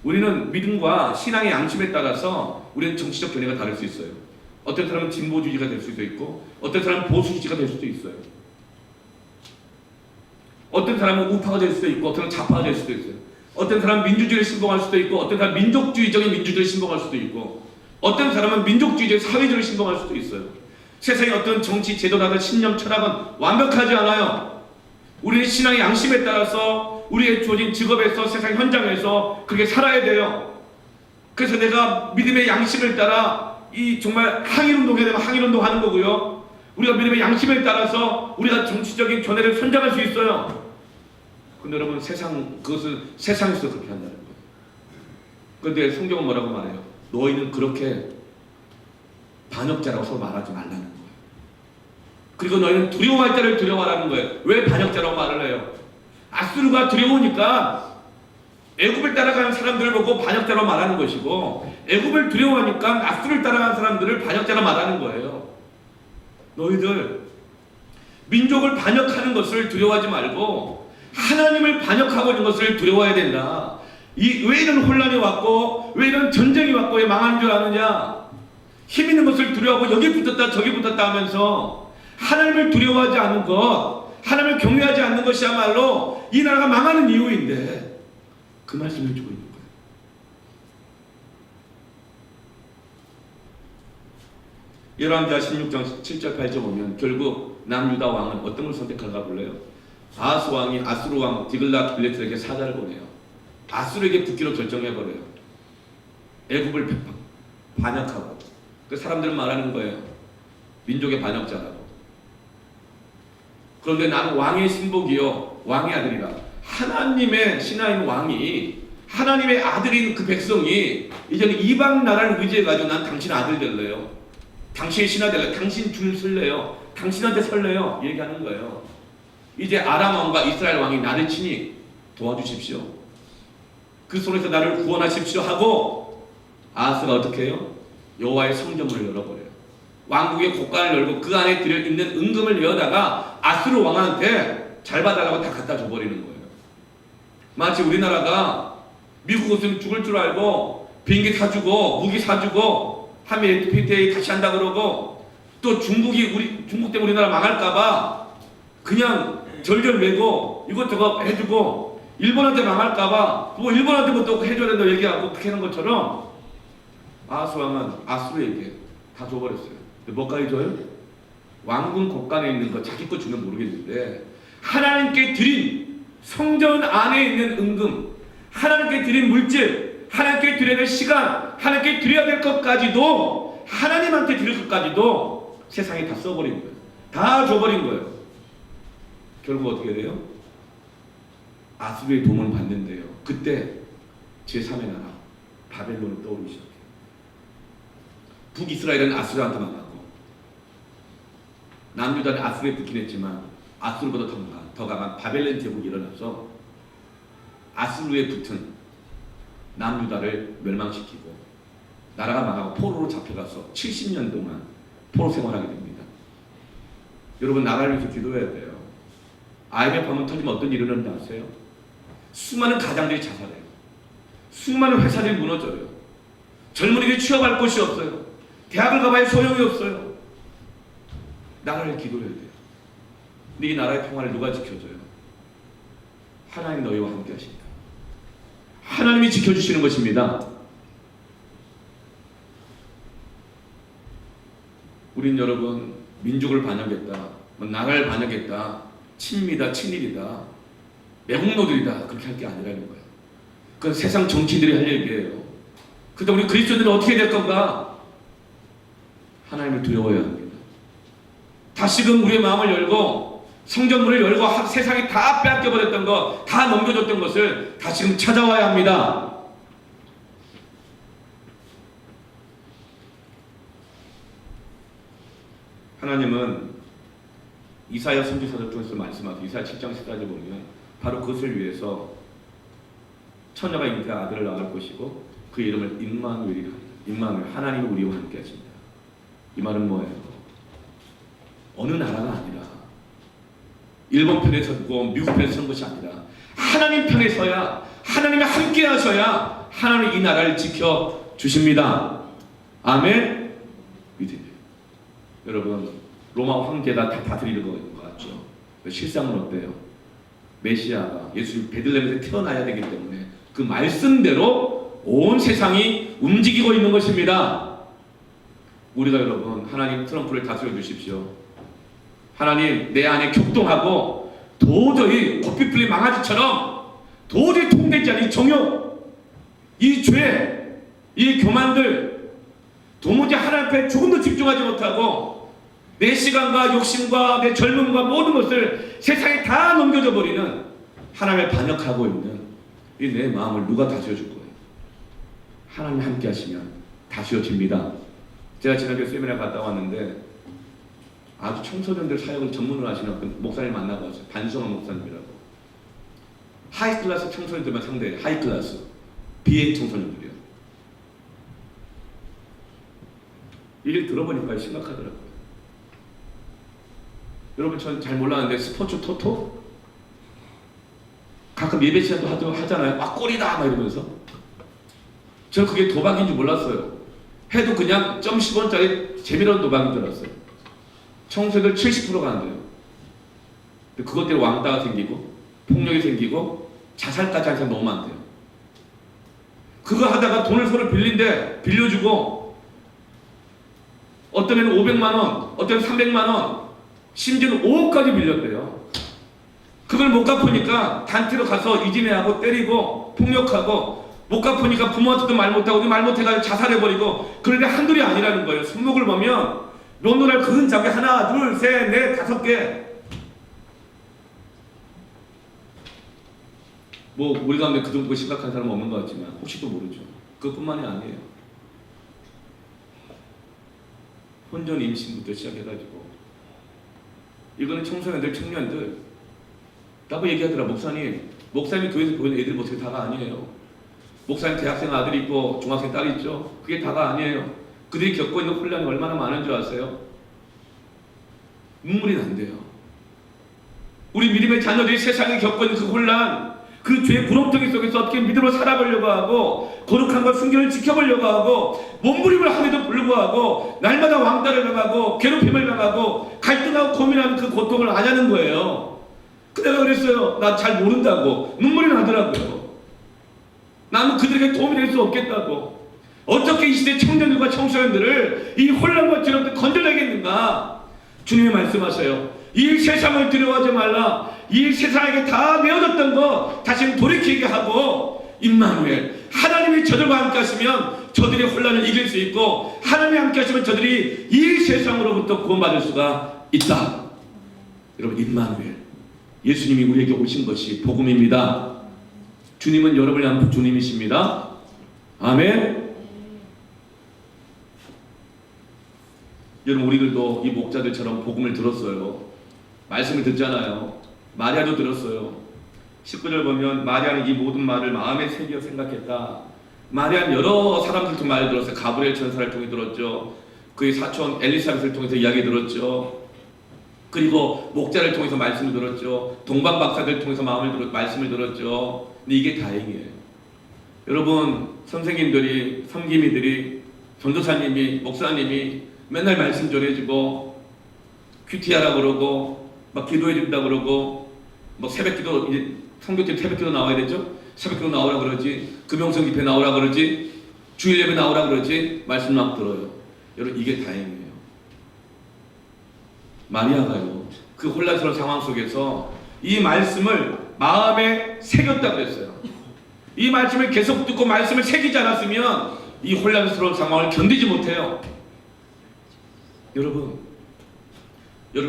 우리는 믿음과 신앙의 양심에 따라서 우리는 정치적 견해가 다를 수 있어요. 어떤 사람은 진보주의가 될 수도 있고, 어떤 사람은 보수주의가 될 수도 있어요. 어떤 사람은 우파가 될 수도 있고, 어떤 사람은 좌파가 될 수도 있어요. 어떤 사람은 민주주의를 신봉할 수도 있고, 어떤 사람은 민족주의적인 민주주의를 신봉할 수도 있고. 어떤 사람은 민족주의적 사회주의를 신봉할 수도 있어요. 세상의 어떤 정치, 제도라든 신념, 철학은 완벽하지 않아요. 우리는 신앙의 양심에 따라서 우리의 주어진 직업에서 세상 현장에서 그렇게 살아야 돼요. 그래서 내가 믿음의 양심을 따라 이 정말 항일운동해야 되면 항일운동 하는 거고요. 우리가 믿음의 양심에 따라서 우리가 정치적인 견해를 선정할 수 있어요. 근데 여러분 그것은 세상에서 그렇게 한다는 거예요. 그런데 성경은 뭐라고 말해요? 너희는 그렇게 반역자라고 서로 말하지 말라는 거예요. 그리고 너희는 두려워할 때를 두려워하라는 거예요. 왜 반역자라고 말을 해요? 아수르가 두려우니까 애굽을 따라가는 사람들을 보고 반역자라고 말하는 것이고, 애굽을 두려워하니까 아수르를 따라가는 사람들을 반역자라고 말하는 거예요. 너희들 민족을 반역하는 것을 두려워하지 말고 하나님을 반역하고 있는 것을 두려워해야 된다. 왜 이런 혼란이 왔고 왜 이런 전쟁이 왔고 왜 망하는 줄 아느냐? 힘 있는 것을 두려워하고 여기 붙었다 저기 붙었다 하면서 하나님을 두려워하지 않는 것, 하나님을 경외하지 않는 것이야말로 이 나라가 망하는 이유인데, 그 말씀을 해주고 있는 거예요. 열왕기하 16장 7절 8절 보면 결국 남유다 왕은 어떤 걸 선택할까 볼래요? 아하스 왕이 아수르 왕 디글랏 빌레스에게 사자를 보내요. 아수르에게 붙기로 결정해버려요. 애굽을 반역하고, 그 사람들은 말하는 거예요. 민족의 반역자라고. 그런데 나는 왕의 신복이요 왕의 아들이라. 하나님의 신하인 왕이, 하나님의 아들인 그 백성이 이제는 이방 나라를 의지해가지고 난 당신 아들 될래요, 당신의 신하 될래요, 당신 줄 설래요, 당신한테 설래요 얘기하는 거예요. 이제 아람 왕과 이스라엘 왕이 나를 치니 도와주십시오, 그 손에서 나를 구원하십시오 하고 아하스가 어떻게 해요? 여호와의 성전문을 열어버려요. 왕국의 곳간을 열고 그 안에 들어있는 은금을 여다가 아수르 왕한테 잘 봐달라고 다 갖다 줘버리는 거예요. 마치 우리나라가 미국 없으면 죽을 줄 알고 비행기 사주고 무기 사주고 하면 FTA 다시 한다 그러고, 또 중국 때문에 우리나라 망할까봐 그냥 절절 매고 이것저것 해주고, 일본한테 망할까봐 뭐 일본한테 뭐 또 해줘야 된다고 얘기하고 그렇게 하는 것처럼 아하스 왕은 아수르에게 다 줘버렸어요. 뭐까지 줘요? 왕궁 곳간에 있는 거, 자기 거 주면 모르겠는데 하나님께 드린 성전 안에 있는 은금, 하나님께 드린 물질, 하나님께 드려야 될 시간, 하나님께 드려야 될 것까지도, 하나님한테 드릴 것까지도 세상에 다 써버린 거예요. 다 줘버린 거예요. 결국 어떻게 돼요? 아수르의 도움을 받는데요, 그때 제3의 나라 바벨론이 떠오르기 시작해요. 북이스라엘은 아수르한테 만나고, 남유다는 아수르에 붙긴 했지만 아수르보다 더 강한 바벨론 제국이 일어나서 아수르에 붙은 남유다를 멸망시키고 나라가 망하고 포로로 잡혀가서 70년 동안 포로 생활하게 됩니다. 여러분, 나라를 위해서 기도해야 돼요. IMF 한번 터지면 어떤 일이 일어나는지 아세요? 수많은 가장들이 자살해요. 수많은 회사들이 무너져요. 젊은이들이 취업할 곳이 없어요. 대학을 가봐야 소용이 없어요. 나라를 기도해야 돼요. 근데 이 나라의 평화를 누가 지켜줘요? 하나님 너희와 함께 하십니다. 하나님이 지켜주시는 것입니다. 우린 여러분, 민족을 반역했다, 뭐 나라를 반역했다, 친미다, 친일이다, 매국노들이다, 그렇게 할 게 아니라는 거예요. 그건 세상 정치인들이 할 얘기예요. 근데 우리 그리스도인들은 어떻게 될 건가? 하나님을 두려워해야 합니다. 다시금 우리의 마음을 열고 성전문을 열고 세상이 다 빼앗겨버렸던 것, 다 넘겨줬던 것을 다시금 찾아와야 합니다. 하나님은 이사야 선지서를 통해서 말씀하세요. 이사야 7장 10절에 보면 바로 그것을 위해서 처녀가 잉태한 아들을 낳을 것이고 그 이름을 임마누엘이라 합니다. 임마누엘, 하나님이 우리와 함께 하신다. 이 말은 뭐예요? 어느 나라가 아니라 일본 편에 서고 미국 편에 서는 것이 아니라 하나님 편에 서야, 하나님이 함께 하셔야 하나님이 이 나라를 지켜주십니다. 아멘? 믿으세요. 여러분, 로마 황제가 다 다스리는 것 같죠? 실상은 어때요? 메시아가 예수님 베들레헴에서 태어나야 되기 때문에 그 말씀대로 온 세상이 움직이고 있는 것입니다. 우리가 여러분 하나님 트럼프를 다스려 주십시오. 하나님 내 안에 격동하고 도저히 고삐풀린 망아지처럼 도저히 통되지 않은 이 정욕, 이 죄, 이 교만들 도무지 하나님 앞에 조금도 집중하지 못하고 내 시간과 욕심과 내 젊음과 모든 것을 세상에 다 넘겨져 버리는 하나님을 반역하고 있는 이 내 마음을 누가 다스려줄 거예요? 하나님 함께 하시면 다스려집니다. 제가 지난주에 세미나 갔다 왔는데 아주 청소년들 사역을 전문으로 하시는 그 목사님 만나고 왔어요. 반성한 목사님이라고. 하이클래스 청소년들만 상대해요. 하이클래스 BA 청소년들이요. 얘기를 들어보니까 심각하더라고요. 여러분 전 잘 몰랐는데 스포츠 토토? 가끔 예배 시간도 하잖아요. 막 꼴이다 막 이러면서. 저는 그게 도박인 줄 몰랐어요. 해도 그냥 점 10원짜리 재미로운 도박인 줄 알았어요. 청소년들 70%가 안 돼요. 그것 때문에 왕따가 생기고 폭력이 생기고 자살까지 하는 사람 너무 많대요. 그거 하다가 돈을 서로 빌려주고 어떤 애는 500만 원, 어떤 애는 300만 원, 심지어는 5억까지 빌렸대요. 그걸 못 갚으니까 단체로 가서 이진해하고 때리고 폭력하고 못 갚으니까 부모한테도 말 못하고 우리 말 못해가지고 자살해버리고 그런데 한둘이 아니라는 거예요. 손목을 보면 론도날 큰 자국이 하나, 둘, 셋, 넷, 5개. 뭐 우리 가운데 그 정도 심각한 사람은 없는 것 같지만 혹시도 모르죠. 그것뿐만이 아니에요. 혼전 임신부터 시작해가지고 이거는 청소년들, 청년들 나도 얘기하더라. 목사님이 교회에서 보이는 애들 모습이 다가 아니에요. 목사님 대학생 아들이 있고 중학생 딸이 있죠. 그게 다가 아니에요. 그들이 겪고 있는 혼란이 얼마나 많은 줄 아세요? 눈물이 난대요. 우리 믿음의 자녀들이 세상에 겪고 있는 그 혼란, 그 죄의 구렁텅이 속에서 어떻게 믿음으로 살아보려고 하고 거룩한 것 순결을 지켜보려고 하고 몸부림을 함에도 불구하고 날마다 왕따를 당하고 괴롭힘을 당하고 갈등하고 고민하는 그 고통을 아냐는 거예요. 내가 그랬어요. 나 잘 모른다고. 눈물이 나더라고요. 나는 그들에게 도움이 될 수 없겠다고. 어떻게 이 시대 청년들과 청소년들을 이 혼란과 지름부터 건져내겠는가? 주님이 말씀하세요. 이 세상을 두려워하지 말라. 이 세상에게 다 내어졌던 거 다시는 돌이키게 하고 임마누엘 하나님이 저들과 함께 하시면 저들이 혼란을 이길 수 있고 하나님이 함께 하시면 저들이 이 세상으로부터 구원받을 수가 있다. 여러분 임마누엘 예수님이 우리에게 오신 것이 복음입니다. 주님은 여러분을 향한 주님이십니다. 아멘. 여러분 우리들도 이 목자들처럼 복음을 들었어요. 말씀을 듣잖아요. 마리아도 들었어요. 19절 보면 마리아는 이 모든 말을 마음에 새겨 생각했다. 마리아는 여러 사람들 말을 들었어요. 가브리엘 천사를 통해 들었죠. 그의 사촌 엘리사벳을 통해서 이야기 들었죠. 그리고 목자를 통해서 말씀을 들었죠. 동방 박사들 통해서 말씀을 들었죠. 근데 이게 다행이에요. 여러분 선생님들이, 섬기미들이, 전도사님이, 목사님이 맨날 말씀 전해주고 큐티하라 그러고 막 기도해준다 그러고 뭐 새벽기도 이제 성교팀 새벽기도 나와야 되죠. 새벽기도 나오라 그러지, 금용성 집회 나오라 그러지, 주일 예배 나오라 그러지, 말씀 막 들어요. 여러분 이게 다행이에요. 마리아가요 그 혼란스러운 상황 속에서 이 말씀을 마음에 새겼다고 그랬어요. 이 말씀을 계속 듣고 말씀을 새기지 않았으면 이 혼란스러운 상황을 견디지 못해요. 여러분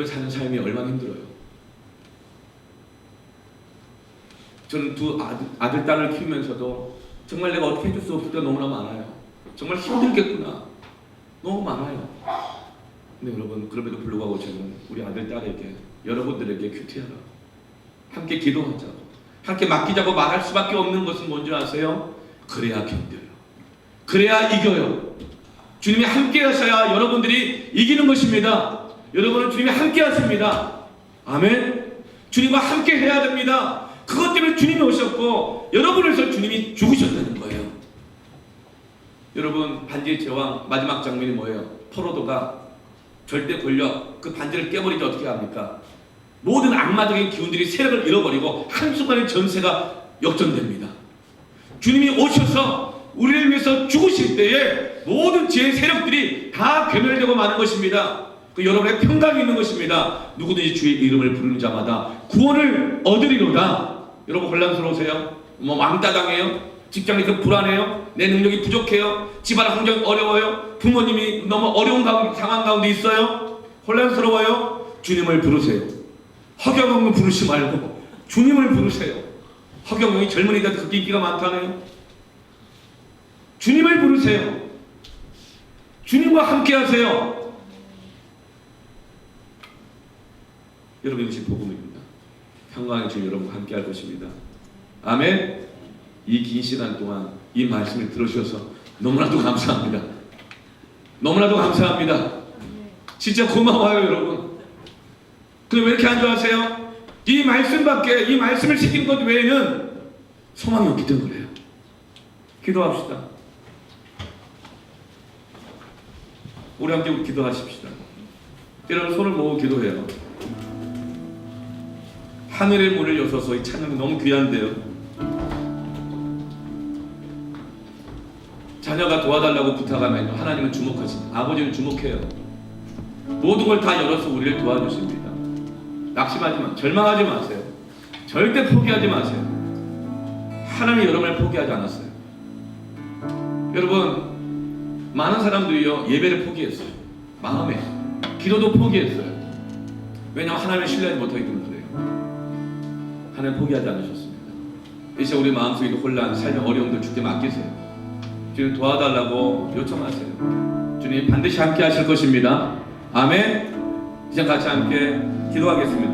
사는 삶이 얼마나 힘들어요. 저는 두 아들, 딸을 키우면서도 정말 내가 어떻게 해줄 수 없을 때가 너무나 많아요. 정말 힘들겠구나. 너무 많아요. 근데 여러분 그럼에도 불구하고 저는 우리 아들, 딸에게 여러분들에게 큐티하라. 함께 기도하자고. 함께 맡기자고 말할 수밖에 없는 것은 뭔지 아세요? 그래야 견뎌요. 그래야 이겨요. 주님이 함께 하셔야 여러분들이 이기는 것입니다. 여러분은 주님이 함께 하십니다. 아멘. 주님과 함께 해야 됩니다. 그것 때문에 주님이 오셨고 여러분을 위해서 주님이 죽으셨다는 거예요. 여러분 반지의 제왕 마지막 장면이 뭐예요? 포로도가 절대 권력 그 반지를 깨버리지 어떻게 합니까? 모든 악마적인 기운들이 세력을 잃어버리고 한순간에 전세가 역전됩니다. 주님이 오셔서 우리를 위해서 죽으실 때에 모든 죄의 세력들이 다 괴멸되고 마는 것입니다. 그 여러분의 평강이 있는 것입니다. 누구든지 주의 이름을 부르는 자마다 구원을 얻으리로다. 여러분 혼란스러우세요? 뭐 왕따 당해요? 직장에서 불안해요? 내 능력이 부족해요? 집안 환경이 어려워요? 부모님이 너무 어려운 상황 가운데 있어요? 혼란스러워요? 주님을 부르세요. 허경영을 부르지 말고 주님을 부르세요. 허경영이 젊은이들 그렇게 인기가 많다네요. 주님을 부르세요. 주님과 함께 하세요. 여러분 이것이 복음입니다. 평강의 주 여러분과 함께 할 것입니다. 아멘. 이 긴 시간 동안 이 말씀을 들으셔서 너무나도 감사합니다. 너무나도 감사합니다. 진짜 고마워요 여러분. 근데 왜 이렇게 안 좋아하세요? 이 말씀밖에, 이 말씀을 지킨 것 외에는 소망이 없기 때문에 그래요. 기도합시다. 우리 함께 기도하십시다. 여러분 손을 모으고 기도해요. 하늘의 문을 여셔서 이 찬양이 너무 귀한데요. 자녀가 도와달라고 부탁하면 하나님은 주목하십니다. 아버지는 주목해요. 모든 걸 다 열어서 우리를 도와주십니다. 낙심하지 마, 절망하지 마세요. 절대 포기하지 마세요. 하나님이 여러분을 포기하지 않았어요. 여러분 많은 사람들이요 예배를 포기했어요. 마음에 기도도 포기했어요. 왜냐하면 하나님을 신뢰하지 못하기 때문에 그래요. 하나님 포기하지 않으셨습니다. 이제 우리 마음속에도 혼란, 삶의 어려움들 주께 맡기세요. 주님 도와달라고 요청하세요. 주님 반드시 함께 하실 것입니다. 아멘. 이제 같이 함께 기도하겠습니다.